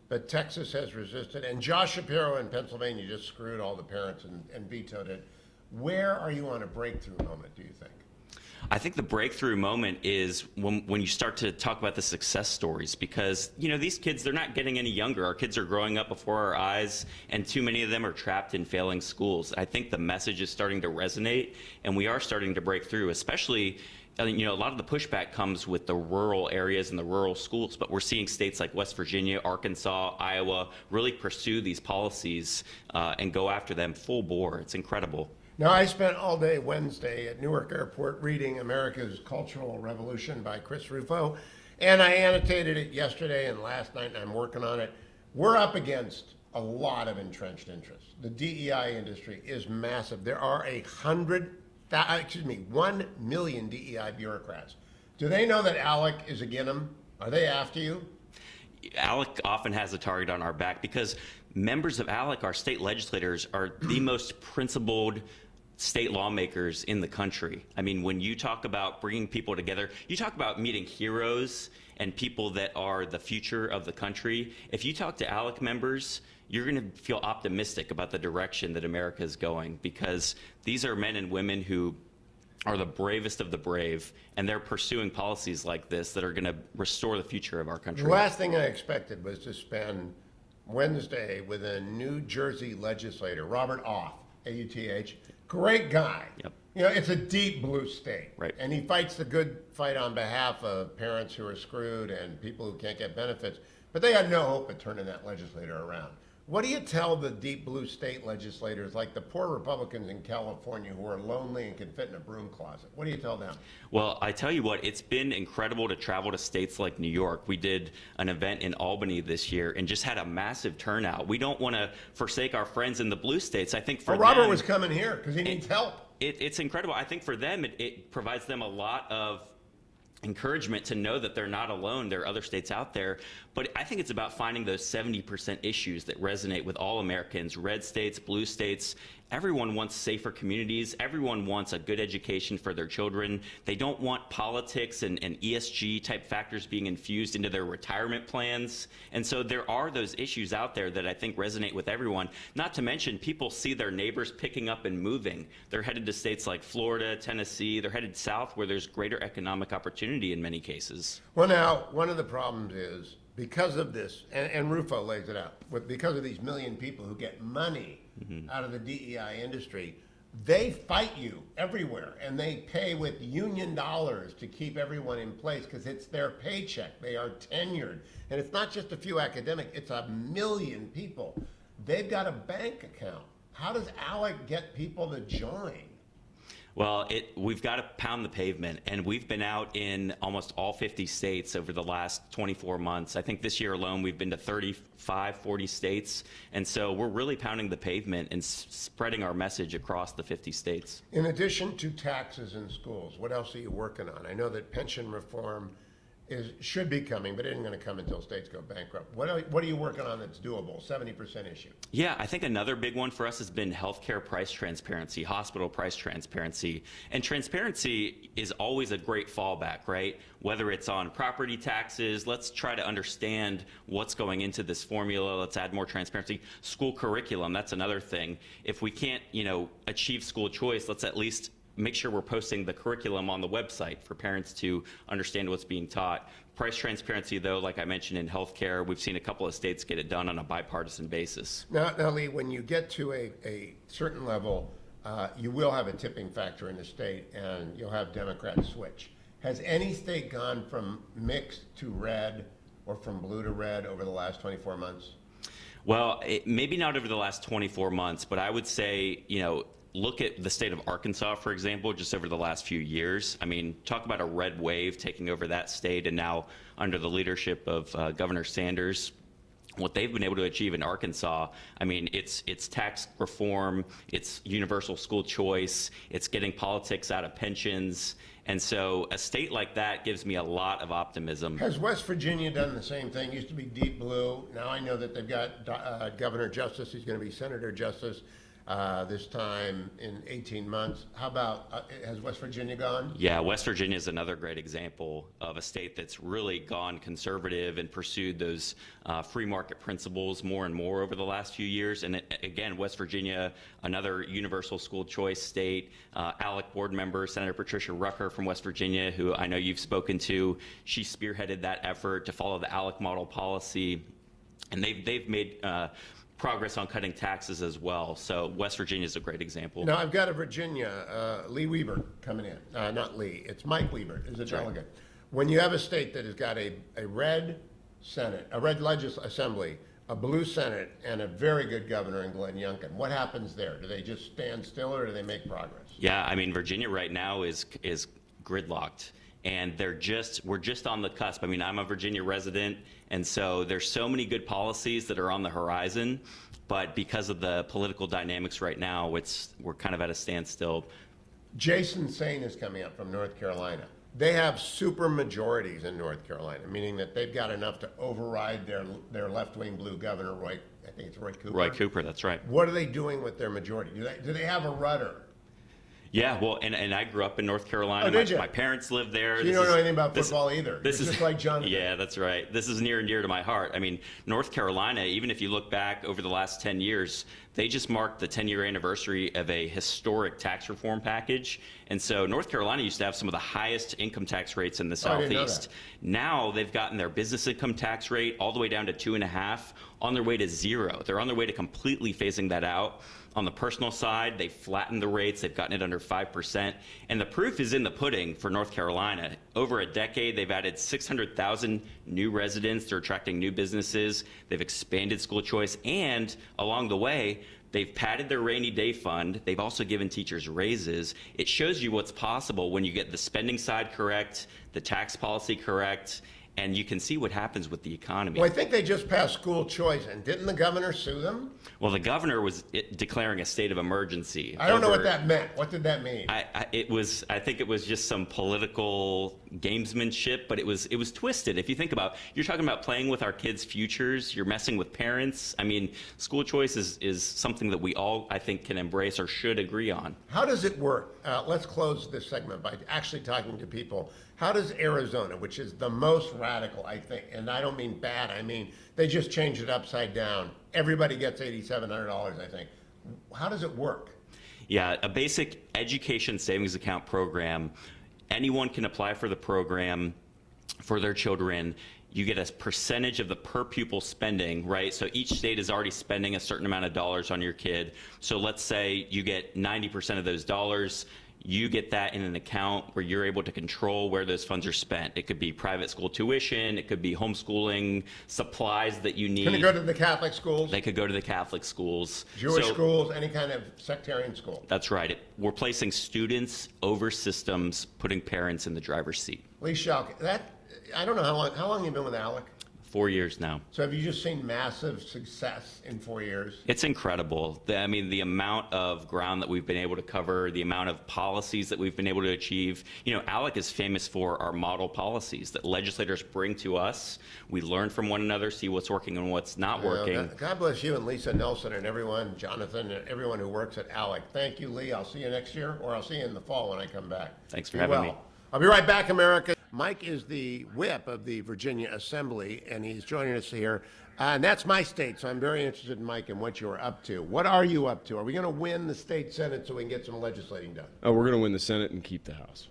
A: but Texas has resisted, and Josh Shapiro in Pennsylvania just screwed all the parents and vetoed it. Where are you on a breakthrough moment, do you think?
G: I think the breakthrough moment is when you start to talk about the success stories, because, you know, these kids, they're not getting any younger. Our kids are growing up before our eyes, and too many of them are trapped in failing schools. I think the message is starting to resonate, and we are starting to break through, especially, you know, a lot of the pushback comes with the rural areas and the rural schools, but we're seeing states like West Virginia, Arkansas, Iowa really pursue these policies and go after them full bore. It's incredible.
A: Now, I spent all day Wednesday at Newark Airport reading America's Cultural Revolution by Chris Rufo, and I annotated it yesterday and last night, and I'm working on it. We're up against a lot of entrenched interests. The DEI industry is massive. There are 1 million DEI bureaucrats. Do they know that ALEC is against them? Are they after you?
G: ALEC often has a target on our back because members of ALEC, our state legislators, are the most principled state lawmakers in the country. I mean, when you talk about bringing people together, you talk about meeting heroes and people that are the future of the country. If you talk to ALEC members, you're going to feel optimistic about the direction that America is going, because these are men and women who are the bravest of the brave, and they're pursuing policies like this that are going to restore the future of our country.
A: The last thing I expected was to spend Wednesday with a New Jersey legislator, Robert Auth, A-U-T-H. Great guy.
G: Yep.
A: You know, it's a deep blue state.
G: Right.
A: And he fights the good fight on behalf of parents who are screwed and people who can't get benefits. But they had no hope of turning that legislator around. What do you tell the deep blue state legislators, like the poor Republicans in California who are lonely and can fit in a broom closet? What do you tell them?
G: Well, I tell you what, it's been incredible to travel to states like New York. We did an event in Albany this year and just had a massive turnout. We don't want to forsake our friends in the blue states. I think for them,
A: Robert was coming here because he needs help.
G: It's incredible. I think for them, it provides them a lot of encouragement to know that they're not alone. There are other states out there. But I think it's about finding those 70% issues that resonate with all Americans, red states, blue states. Everyone wants safer communities. Everyone wants a good education for their children. They don't want politics and ESG type factors being infused into their retirement plans. And so there are those issues out there that I think resonate with everyone. Not to mention, people see their neighbors picking up and moving. They're headed to states like Florida, Tennessee. They're headed south where there's greater economic opportunity in many cases.
A: Well, now, one of the problems is because of this, and Rufo lays it out, because of these million people who get money out of the DEI industry, they fight you everywhere, and they pay with union dollars to keep everyone in place because it's their paycheck. They are tenured. And it's not just a few academics, it's 1 million people. They've got a bank account. How does ALEC get people to join?
G: Well, we've got to pound the pavement, and we've been out in almost all 50 states over the last 24 months. I think this year alone we've been to 35, 40 states, and so we're really pounding the pavement and spreading our message across the 50 states.
A: In addition to taxes in schools, what else are you working on? I know that pension reform should be coming, but it isn't going to come until states go bankrupt. What are you working on that's doable? 70% issue.
G: Yeah, I think another big one for us has been healthcare price transparency, hospital price transparency. And transparency is always a great fallback, right? Whether it's on property taxes, let's try to understand what's going into this formula. Let's add more transparency. School curriculum, that's another thing. If we can't, achieve school choice, let's at least make sure we're posting the curriculum on the website for parents to understand what's being taught. Price transparency, though, like I mentioned in healthcare, we've seen a couple of states get it done on a bipartisan basis.
A: Now Lee, when you get to a certain level, you will have a tipping factor in the state, and you'll have Democrats switch. Has any state gone from mixed to red or from blue to red over the last 24 months?
G: Well, maybe not over the last 24 months, but I would say, look at the state of Arkansas, for example, just over the last few years. I mean, talk about a red wave taking over that state, and now under the leadership of Governor Sanders, what they've been able to achieve in Arkansas, I mean, it's tax reform, it's universal school choice, it's getting politics out of pensions. And so a state like that gives me a lot of optimism.
A: Has West Virginia done the same thing? Used to be deep blue. Now I know that they've got Governor Justice. He's going to be Senator Justice this time in 18 months. How about, has West Virginia gone?
G: Yeah, West Virginia is another great example of a state that's really gone conservative and pursued those free market principles more and more over the last few years. And again, West Virginia, another universal school choice state. ALEC board member, Senator Patricia Rucker from West Virginia, who I know you've spoken to, she spearheaded that effort to follow the ALEC model policy. And they've made progress on cutting taxes as well. So West Virginia is a great example.
A: Now I've got a Virginia, Lee Webert coming in. Not Lee, it's Mike Webert is a delegate. Right. When you have a state that has got a red Senate, a red assembly, a blue Senate, and a very good governor in Glenn Youngkin, what happens there? Do they just stand still, or do they make progress?
G: Yeah, I mean, Virginia right now is gridlocked. And we're just on the cusp. I mean, I'm a Virginia resident, and so there's so many good policies that are on the horizon, but because of the political dynamics right now, we're kind of at a standstill.
A: Jason Sain is coming up from North Carolina. They have super majorities in North Carolina, meaning that they've got enough to override their left-wing blue governor, I think it's Roy Cooper.
G: Roy Cooper, that's right.
A: What are they doing with their majority? Do they have a rudder?
G: Yeah, well, and I grew up in North Carolina.
A: Oh, did you?
G: My parents lived there.
A: So you don't know anything about football either. This is just like Jonathan.
G: Yeah, that's right. This is near and dear to my heart. I mean, North Carolina, even if you look back over the last 10 years, they just marked the 10-year anniversary of a historic tax reform package. And so North Carolina used to have some of the highest income tax rates in the Southeast. Now they've gotten their business income tax rate all the way down to 2.5, on their way to 0. They're on their way to completely phasing that out. On the personal side, they've flattened the rates. They've gotten it under 5%. And the proof is in the pudding for North Carolina. Over a decade, they've added 600,000 new residents. They're attracting new businesses. They've expanded school choice. And along the way, they've padded their rainy day fund. They've also given teachers raises. It shows you what's possible when you get the spending side correct, the tax policy correct, and you can see what happens with the economy.
A: Well, I think they just passed school choice, and didn't the governor sue them?
G: Well, the governor was declaring a state of emergency.
A: I don't know what that meant. What did that mean?
G: I think it was just some political gamesmanship, but it was twisted. If you think about, you're talking about playing with our kids' futures, you're messing with parents. I mean, school choice is something that we all, I think, can embrace or should agree on.
A: How does it work? Let's close this segment by actually talking to people. How does Arizona, which is the most radical, I think, and I don't mean bad, I mean they just changed it upside down. Everybody gets $8,700, I think. How does it work?
G: Yeah, a basic education savings account program. Anyone can apply for the program for their children. You get a percentage of the per pupil spending, right? So each state is already spending a certain amount of dollars on your kid. So let's say you get 90% of those dollars. You get that in an account where you're able to control where those funds are spent. It could be private school tuition. It could be homeschooling, supplies that you need.
A: Can it go to the Catholic schools?
G: They could go to the Catholic schools.
A: Jewish schools, any kind of sectarian school.
G: That's right. We're placing students over systems, putting parents in the driver's seat.
A: Lee Schalk, I don't know how long you've been with ALEC?
G: 4 years now.
A: So have you just seen massive success in 4 years?
G: It's incredible. I mean, the amount of ground that we've been able to cover, the amount of policies that we've been able to achieve. You know, ALEC is famous for our model policies that legislators bring to us. We learn from one another, see what's working and what's not working.
A: God bless you and Lisa Nelson and everyone, Jonathan, and everyone who works at ALEC. Thank you, Lee. I'll see you next year, or I'll see you in the fall when I come back.
G: Thanks for having me.
A: I'll be right back, America. Mike is the whip of the Virginia Assembly, and he's joining us here. And that's my state, so I'm very interested in Mike and what you're up to. What are you up to? Are we going to win the state Senate so we can get some legislating done?
I: Oh, we're going to win the Senate and keep the House.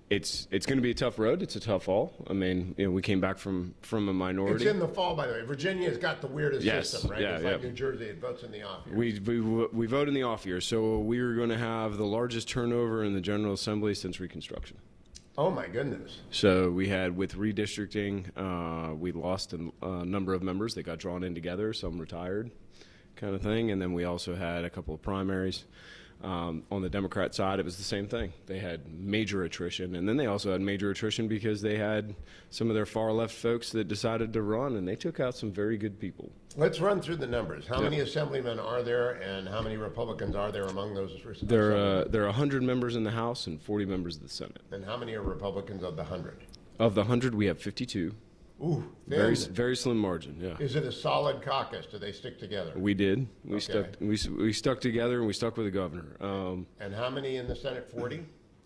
I: It's going to be a tough road. It's a tough fall. I mean, you know, we came back from a minority.
A: It's in the fall, by the way. Virginia's got the weirdest
I: Yes,
A: system, right?
I: yeah,
A: it's like New Jersey. It votes in the off years.
I: We vote in the off year, so we are going to have the largest turnover in the General Assembly since Reconstruction.
A: Oh, my goodness.
I: So we had, with redistricting, we lost a number of members that got drawn in together, some retired kind of thing, and then we also had a couple of primaries. On the Democrat side, it was the same thing. They had major attrition, and then they also had major attrition because they had some of their far-left folks that decided to run, and they took out some very good people.
A: Let's run through the numbers. How many assemblymen are there, and how many Republicans are there among those?
I: There are 100 members in the House and 40 members of the Senate.
A: And how many are Republicans of the 100?
I: Of the 100, we have 52.
A: Ooh,
I: very slim margin. Yeah.
A: Is it a solid caucus? Do they stick together?
I: We did. We stuck together, and we stuck with the governor.
A: And how many in the Senate? 40.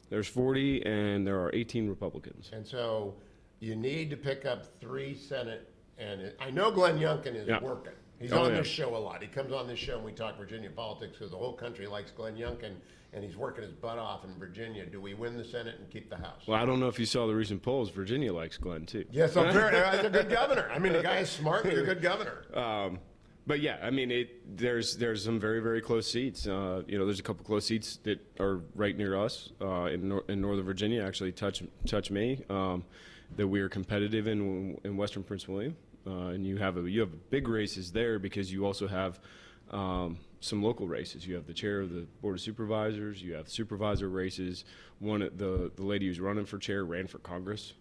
I: There's 40, and there are 18 Republicans.
A: And so you need to pick up 3 Senate. And I know Glenn Youngkin is working. He's on this show a lot. He comes on this show and we talk Virginia politics because the whole country likes Glenn Youngkin, and he's working his butt off in Virginia. Do we win the Senate and keep the House?
I: Well, I don't know if you saw the recent polls. Virginia likes Glenn, too.
A: Yes, he's a good governor. I mean, the guy is smart and he's a good governor.
I: But yeah, I mean, there's some very, very close seats. There's a couple close seats that are right near us in Northern Virginia. Actually, touch me. That we are competitive in Western Prince William, and you have big races there because you also have some local races. You have the chair of the Board of Supervisors. You have supervisor races. The lady who's running for chair ran for Congress.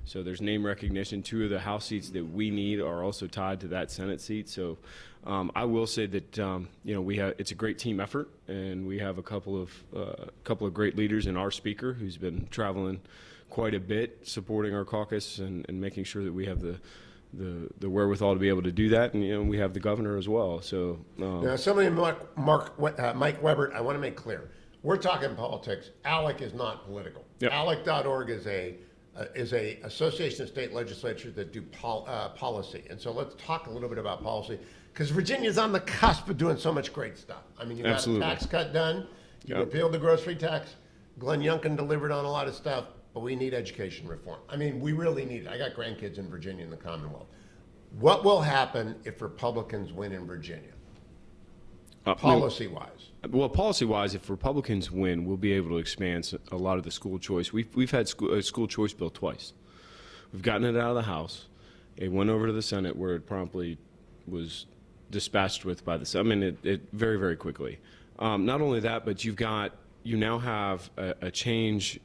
I: So there's name recognition. 2 of the House seats that we need are also tied to that Senate seat. So I will say that it's a great team effort, and we have a couple of great leaders in our speaker who's been traveling quite a bit, supporting our caucus and making sure that we have the wherewithal to be able to do that. And we have the governor as well. So
A: now, somebody Mike Webert, I want to make clear, we're talking politics. ALEC is not political.
I: Yep.
A: ALEC.org is a association of state legislatures that do policy. And so let's talk a little bit about policy, because Virginia's on the cusp of doing so much great stuff. I mean, you got a tax cut done. You repealed the grocery tax. Glenn Youngkin delivered on a lot of stuff, but we need education reform. I mean, we really need it. I got grandkids in Virginia and the Commonwealth. What will happen if Republicans win in Virginia? Policy-wise.
I: Well, policy-wise, if Republicans win, we'll be able to expand a lot of the school choice. We've had a school choice bill twice. We've gotten it out of the House. It went over to the Senate, where it promptly was dispatched with by the Senate. I mean, it very, very quickly. Not only that, but you now have a change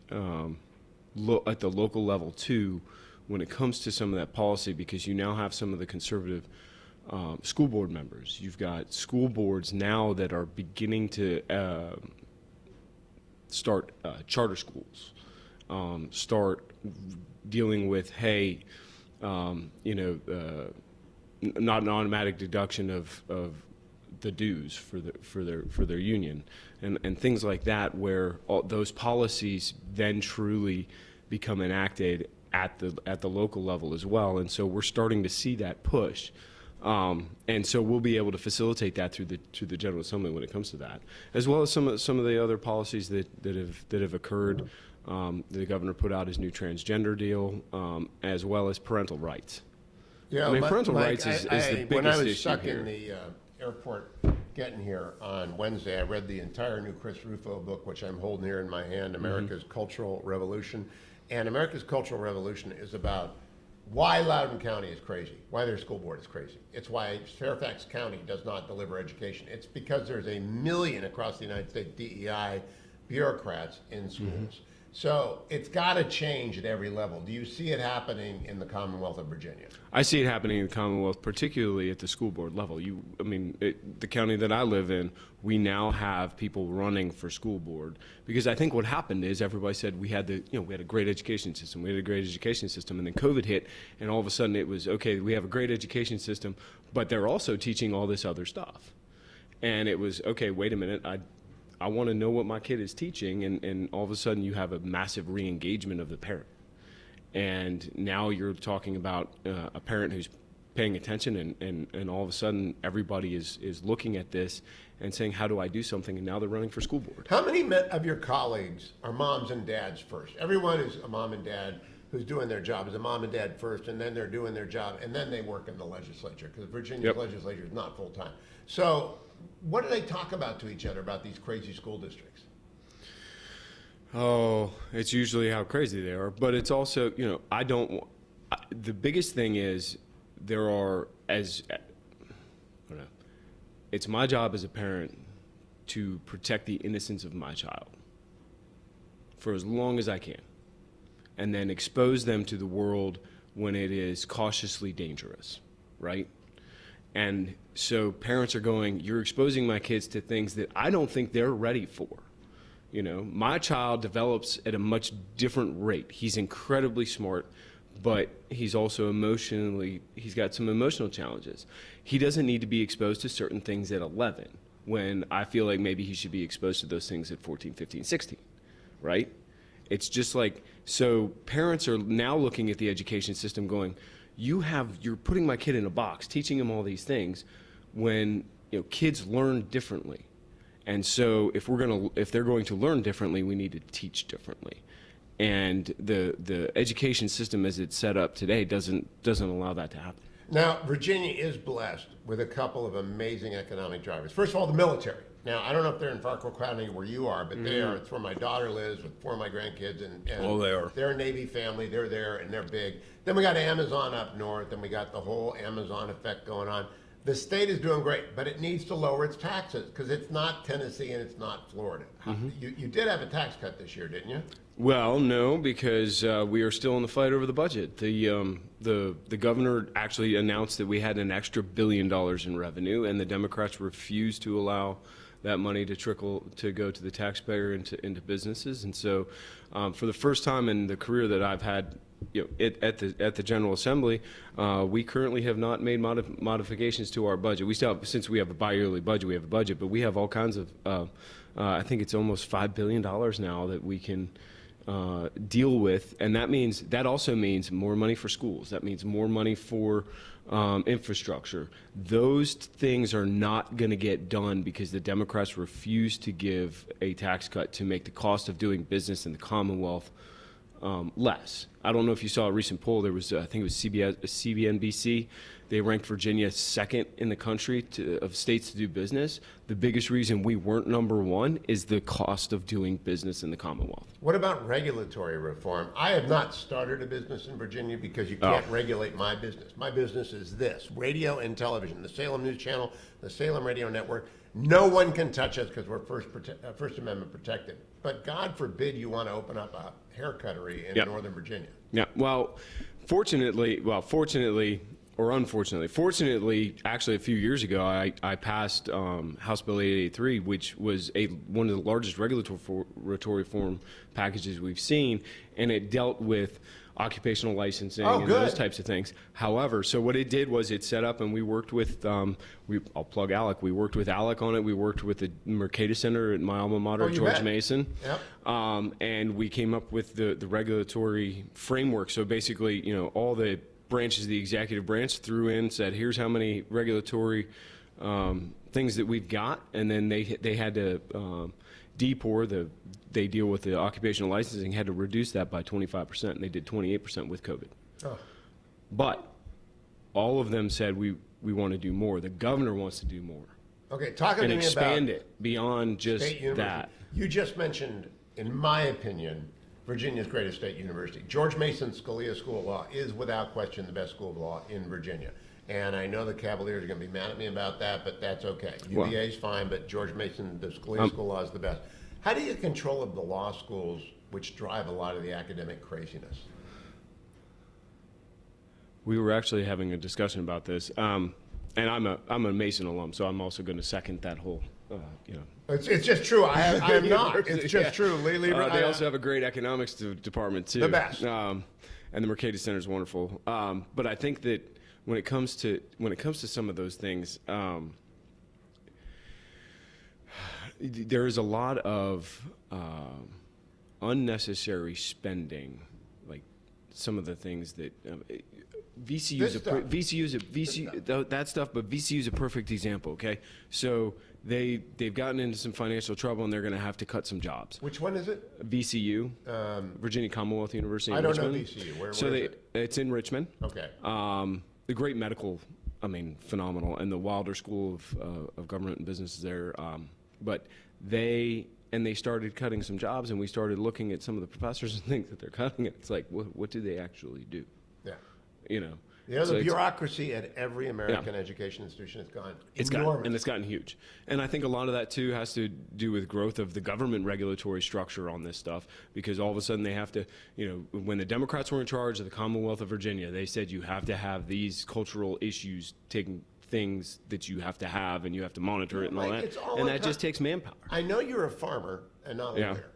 I: at the local level too, when it comes to some of that policy, because you now have some of the conservative school board members. You've got school boards now that are beginning to start charter schools, start dealing with, not an automatic deduction of the dues for their union, and things like that, where those policies then truly become enacted at the local level as well. And so we're starting to see that push. And so we'll be able to facilitate that through the General Assembly when it comes to that, as well as some of the other policies that have occurred. The governor put out his new transgender deal, as well as parental rights.
A: Yeah,
I: I mean, parental rights is the biggest issue
A: when I was
I: here.
A: stuck in the airport getting here on Wednesday, I read the entire new Chris Rufo book, which I'm holding here in my hand, America's Cultural Revolution. And America's Cultural Revolution is about why Loudoun County is crazy, why their school board is crazy. It's why Fairfax County does not deliver education. It's because there's 1 million across the United States DEI bureaucrats in schools. So it's got to change at every level. Do you see it happening in the Commonwealth of Virginia?
I: I see it happening in the Commonwealth, particularly at the school board level. The county that I live in, we now have people running for school board because I think what happened is everybody said we had a great education system, and then COVID hit, and all of a sudden it was okay. We have a great education system, but they're also teaching all this other stuff, and it was okay. Wait a minute, I want to know what my kid is teaching, and all of a sudden you have a massive re-engagement of the parent. And now you're talking about a parent who's paying attention, and all of a sudden everybody is looking at this and saying, how do I do something? And now they're running for school board.
A: How many of your colleagues are moms and dads first? Everyone is a mom and dad who's doing their job is a mom and dad first, and then they're doing their job, and then they work in the legislature, because Virginia's legislature is not full-time. So what do they talk about to each other about these crazy school districts?
I: Oh, it's usually how crazy they are, but it's also, the biggest thing is it's my job as a parent to protect the innocence of my child for as long as I can, and then expose them to the world when it is cautiously dangerous, right? And so parents are going, you're exposing my kids to things that I don't think they're ready for. My child develops at a much different rate. He's incredibly smart, but he's also he's got some emotional challenges. He doesn't need to be exposed to certain things at 11, when I feel like maybe he should be exposed to those things at 14, 15, 16, right? It's just like, so parents are now looking at the education system going, you're putting my kid in a box, teaching him all these things, when kids learn differently. And so if they're going to learn differently, we need to teach differently. And the education system as it's set up today doesn't allow that to happen.
A: Now, Virginia is blessed with a couple of amazing economic drivers. First of all, the military. Now, I don't know if they're in Fauquier County where you are, but they are. It's where my daughter lives with 4 of my grandkids. And
I: they are.
A: They're a Navy family. They're there, and they're big. Then we got Amazon up north, and we got the whole Amazon effect going on. The state is doing great, but it needs to lower its taxes because it's not Tennessee and it's not Florida. You did have a tax cut this year, didn't you?
I: Well, no, because we are still in the fight over the budget. The governor actually announced that we had an extra $1 billion in revenue, and the Democrats refused to allow that money to go to the taxpayer into businesses. And so, for the first time in the career that I've had, at the General Assembly, we currently have not made modifications to our budget. We still have, since we have a bi-yearly budget, we have a budget, but we have all kinds of. I think it's almost $5 billion now that we can deal with, and that also means more money for schools. That means more money for infrastructure. Those things are not going to get done because the Democrats refuse to give a tax cut to make the cost of doing business in the Commonwealth less. I don't know if you saw a recent poll. There was, I think it was CNBC. They ranked Virginia second in the country of states to do business. The biggest reason we weren't number one is the cost of doing business in the Commonwealth.
A: What about regulatory reform? I have not started a business in Virginia because you can't regulate my business. My business is this: radio and television, the Salem News Channel, the Salem Radio Network. No one can touch us because we're First Amendment protected. But God forbid you want to open up a haircuttery in Northern Virginia.
I: Yeah, well, fortunately, or unfortunately, fortunately, actually a few years ago, I passed House Bill 883, which was one of the largest regulatory reform packages we've seen, and it dealt with occupational licensing and those types of things. However, so what it did was it set up, and we worked with, I'll plug ALEC, we worked with ALEC on it, we worked with the Mercatus Center at my alma mater, George Mason, and we came up with the regulatory framework. So basically, all the branches of the executive branch threw in, said, here's how many regulatory things that we've got, and then they had to DPOR, they deal with the occupational licensing, had to reduce that by 25%, and they did 28% with COVID. But all of them said we want to do more. The governor wants to do more.
A: Okay, talking to me about
I: expand it beyond just that.
A: You just mentioned, in my opinion, Virginia's greatest state university. George Mason Scalia School of Law is without question the best school of law in Virginia. And I know the Cavaliers are going to be mad at me about that, but that's okay. UVA is fine, but George Mason, the Scalia School of Law is the best. How do you get control of the law schools which drive a lot of the academic craziness?
I: We were actually having a discussion about this, and I'm a Mason alum, so I'm also going to second that whole,
A: It's just true. I'm not. It's just true. Lee Lieber.
I: They also have a great economics department too.
A: The best.
I: And the Mercatus Center is wonderful. But I think that when it comes to some of those things, there is a lot of unnecessary spending, like some of the things that. That stuff, but VCU is a perfect example. Okay, so they've gotten into some financial trouble and they're going to have to cut some jobs.
A: Which one is it?
I: VCU, Virginia Commonwealth University.
A: I
I: in
A: don't
I: Richmond.
A: know VCU. Where is it?
I: It's in Richmond.
A: Okay.
I: The great medical, phenomenal, and the Wilder School of Government and Business is there. But they started cutting some jobs, and we started looking at some of the professors and things that they're cutting. It's like, what do they actually do?
A: Yeah.
I: So
A: the bureaucracy at every American education institution has gone enormous.
I: It's gotten huge. And I think a lot of that, too, has to do with growth of the government regulatory structure on this stuff, because all of a sudden they have to, when the Democrats were in charge of the Commonwealth of Virginia, they said you have to have these cultural issues taking things that you have to have, and you have to monitor it and all that. And that just takes manpower.
A: I know you're a farmer and not a lawyer,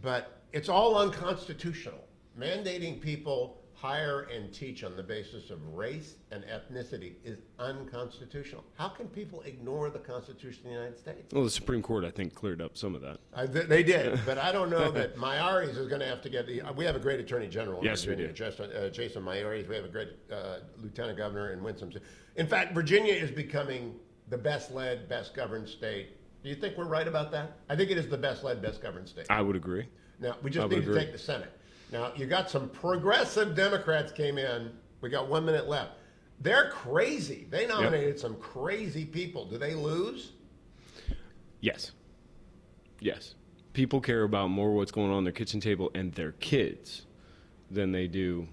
A: but it's all unconstitutional. Mandating people hire and teach on the basis of race and ethnicity is unconstitutional. How can people ignore the Constitution of the United States?
I: Well, the Supreme Court, I think, cleared up some of that.
A: They did, but I don't know that Mayaris is going to have to get we have a great Attorney General in
I: Yes,
A: Virginia,
I: we do.
A: Jason Mayaris. We have a great Lieutenant Governor in Winsome. In fact, Virginia is becoming the best-led, best-governed state. Do you think we're right about that? I think it is the best-led, best-governed state.
I: I would agree.
A: Now, we just need to take the Senate. Now, you got some progressive Democrats came in. We got 1 minute left. They're crazy. They nominated some crazy people. Do they lose?
I: Yes. People care about more what's going on their kitchen table and their kids than they do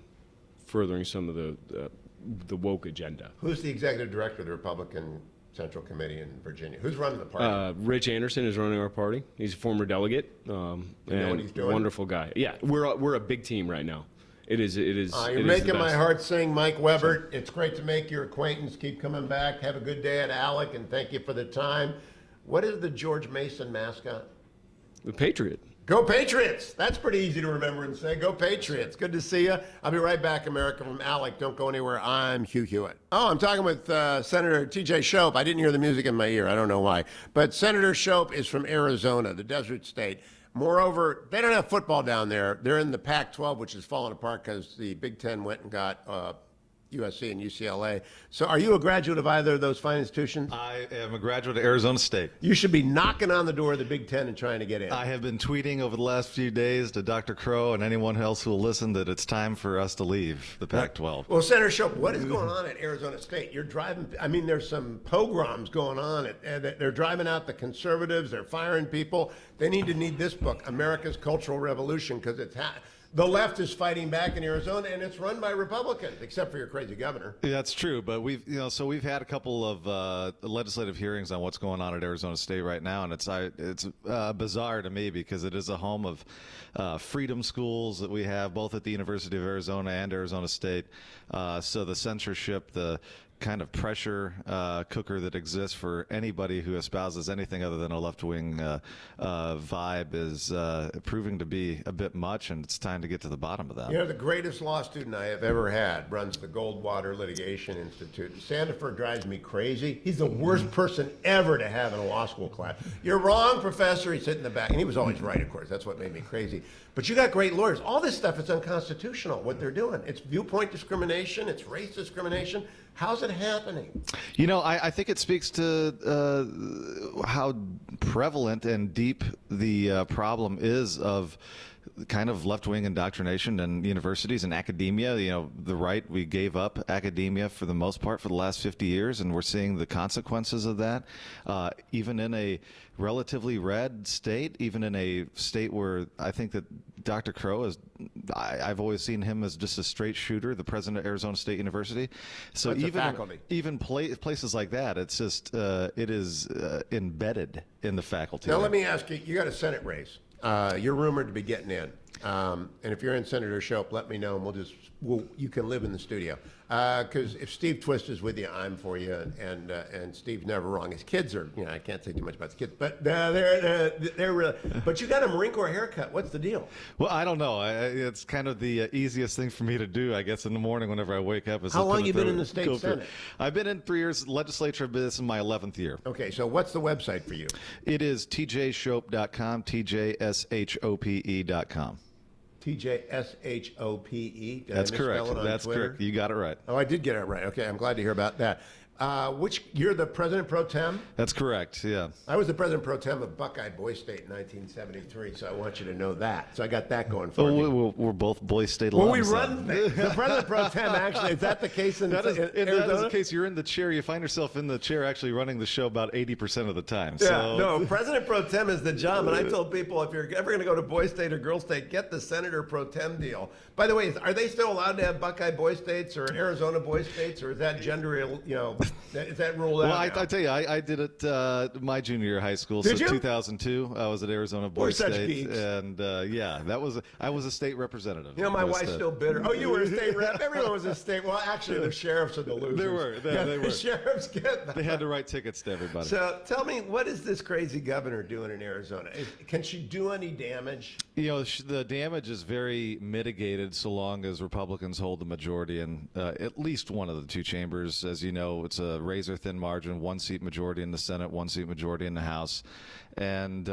I: furthering some of the woke agenda.
A: Who's the executive director of the Republican Central Committee in Virginia? Who's running the party?
I: Rich Anderson is running our party. He's a former delegate.
A: You know what he's doing?
I: Wonderful guy. Yeah, we're a big team right now. It is.
A: You're making my heart sing, Mike Webert. It's great to make your acquaintance. Keep coming back. Have a good day at ALEC, and thank you for the time. What is the George Mason mascot?
I: The Patriot.
A: Go Patriots! That's pretty easy to remember and say. Go Patriots. Good to see you. I'll be right back, America, from ALEC. Don't go anywhere. I'm Hugh Hewitt. Oh, I'm talking with Senator T.J. Shope. I didn't hear the music in my ear. I don't know why. But Senator Shope is from Arizona, the desert state. Moreover, they don't have football down there. They're in the Pac-12, which has fallen apart because the Big Ten went and got USC and UCLA. So are you a graduate of either of those fine institutions?
J: I am a graduate of Arizona State.
A: You should be knocking on the door of the Big Ten and trying to get in.
J: I have been tweeting over the last few days to Dr. Crow and anyone else who will listen that it's time for us to leave the Pac-12.
A: Well, Senator Shope, what is going on at Arizona State? You're driving, there's some pogroms going on. They're driving out the conservatives. They're firing people. They need this book, America's Cultural Revolution, because the left is fighting back in Arizona, and it's run by Republicans, except for your crazy governor.
J: Yeah, that's true, but we've had a couple of legislative hearings on what's going on at Arizona State right now, and it's bizarre to me because it is a home of freedom schools that we have both at the University of Arizona and Arizona State. So the censorship, the kind of pressure cooker that exists for anybody who espouses anything other than a left-wing vibe is proving to be a bit much, and it's time to get to the bottom of that.
A: The greatest law student I have ever had runs the Goldwater Litigation Institute. Sandiford drives me crazy. He's the worst person ever to have in a law school class. You're wrong, professor. He's sitting in the back. And he was always right, of course. That's what made me crazy. But you got great lawyers. All this stuff is unconstitutional, what they're doing. It's viewpoint discrimination. It's race discrimination. How's it happening?
J: I think it speaks to how prevalent and deep the problem is of kind of left-wing indoctrination in universities and academia. The right, we gave up academia for the most part for the last 50 years, and we're seeing the consequences of that. Even in a relatively red state, even in a state where I think that Dr. Crow is, I've always seen him as just a straight shooter, the president of Arizona State University. So even places like that, it's just, it is embedded in the faculty.
A: Now let me ask you, you got a Senate race. You're rumored to be getting in. And if you're in Senator Shope, let me know, and you can live in the studio. Because if Steve Twist is with you, I'm for you, and Steve's never wrong. His kids are, I can't say too much about the kids, but they're really. But you got a Marine Corps haircut. What's the deal?
J: Well, I don't know. It's kind of the easiest thing for me to do, I guess, in the morning whenever I wake up.
A: How long you been in the state Senate?
J: I've been in 3 years. Legislature, this is my 11th year.
A: Okay, so what's the website for you?
J: It is tjshope.com, tjshope.com.
A: TJSHOPE.
J: That's correct. That's correct. You got it right.
A: Oh, I did get it right. Okay, I'm glad to hear about that. You're the president pro tem?
J: That's correct, yeah.
A: I was the president pro tem of Buckeye Boy State in 1973, so I want you to know that. So I got that going for me.
J: We're both Boy State alums.
A: Well, we run the president pro tem, actually. Is that the case in Arizona?
J: That is the case. You're in the chair. You find yourself in the chair actually running the show about 80% of the time.
A: Yeah,
J: so.
A: no, president pro tem is the job. And I told people, if you're ever going to go to Boy State or Girl State, get the senator pro tem deal. By the way, are they still allowed to have Buckeye Boy States or Arizona Boy States, or is that gender, is that ruled out?
J: Well, I tell you, I did it my junior year of high school.
A: Did
J: so
A: you?
J: 2002, I was at Arizona Boy
A: We're such
J: State,
A: geeks.
J: and I was a state representative.
A: My
J: Boy
A: wife's
J: State.
A: still bitter. Oh, you were a state rep? Everyone was a state. Well, actually, the sheriffs are the losers.
J: They were. They were.
A: The sheriffs get that.
J: They had to write tickets to everybody.
A: So tell me, what is this crazy governor doing in Arizona? Can she do any damage?
J: The damage is very mitigated so long as Republicans hold the majority in at least one of the two chambers. As you know, it's a razor-thin margin, 1-seat majority in the Senate, 1-seat majority in the House. And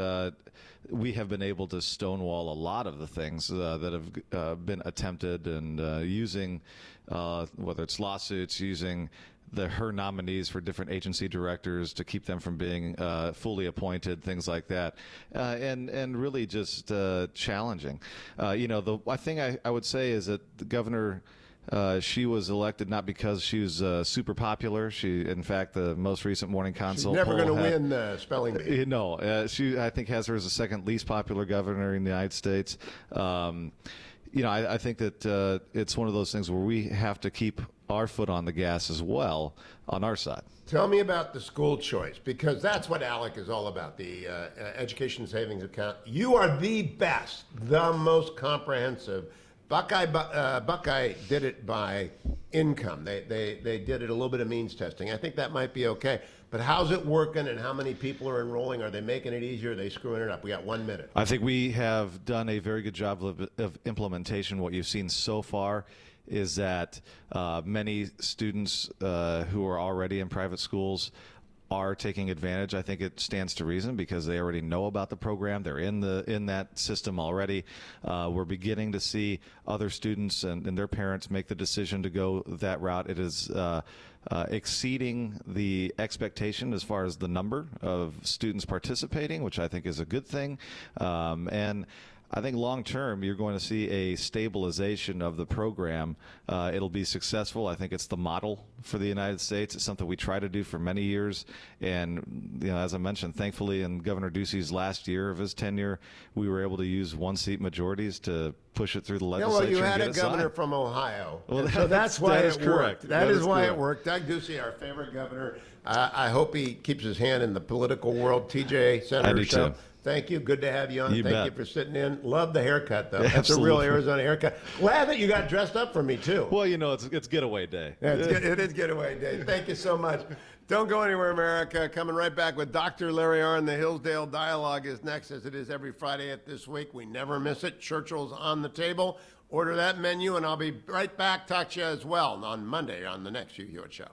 J: we have been able to stonewall a lot of the things that have been attempted, and using, whether it's lawsuits, using her nominees for different agency directors to keep them from being fully appointed, things like that, and really just challenging. The thing I would say is that the governor, she was elected not because she was super popular. In fact, the most recent Morning Consult
A: She's never
J: poll
A: going to win the spelling bee.
J: No, she I think has her as the second least popular governor in the United States. I think that it's one of those things where we have to keep our foot on the gas as well on our side.
A: Tell me about the school choice, because that's what ALEC is all about, the Education Savings Account. You are the best, the most comprehensive. Buckeye did it by income. They did it a little bit of means testing. I think that might be okay. But how's it working, and how many people are enrolling? Are they making it easier? Are they screwing it up? We got 1 minute.
J: I think we have done a very good job of implementation. What you've seen so far is that many students who are already in private schools are taking advantage. I think it stands to reason because they already know about the program. They're in that system already. We're beginning to see other students and their parents make the decision to go that route. It is exceeding the expectation as far as the number of students participating, which I think is a good thing. And I think long term, you're going to see a stabilization of the program. It'll be successful. I think it's the model for the United States. It's something we try to do for many years. And, as I mentioned, thankfully in Governor Ducey's last year of his tenure, we were able to use 1-seat majorities to push it through the legislature.
A: You had
J: and
A: a
J: get
A: governor
J: signed.
A: from Ohio.
J: Well,
A: so that's why
J: that
A: it
J: is correct.
A: worked. That is why
J: correct.
A: it worked. Doug Ducey, our favorite governor. I hope he keeps his hand in the political world. TJ, Senator
J: I do
A: Show.
J: too.
A: Thank you. Good to have you on.
J: You
A: Thank
J: bet.
A: you for sitting in. Love the haircut, though. That's a
J: Absolutely.
A: real Arizona haircut. Glad that you got dressed up for me, too.
J: Well, it's getaway day.
A: Yeah, it is getaway day. Thank you so much. Don't go anywhere, America. Coming right back with Dr. Larry Arnn. The Hillsdale Dialogue is next, as it is every Friday at this week. We never miss it. Churchill's on the table. Order that menu, and I'll be right back. Talk to you as well on Monday on the next Hugh Hewitt Show.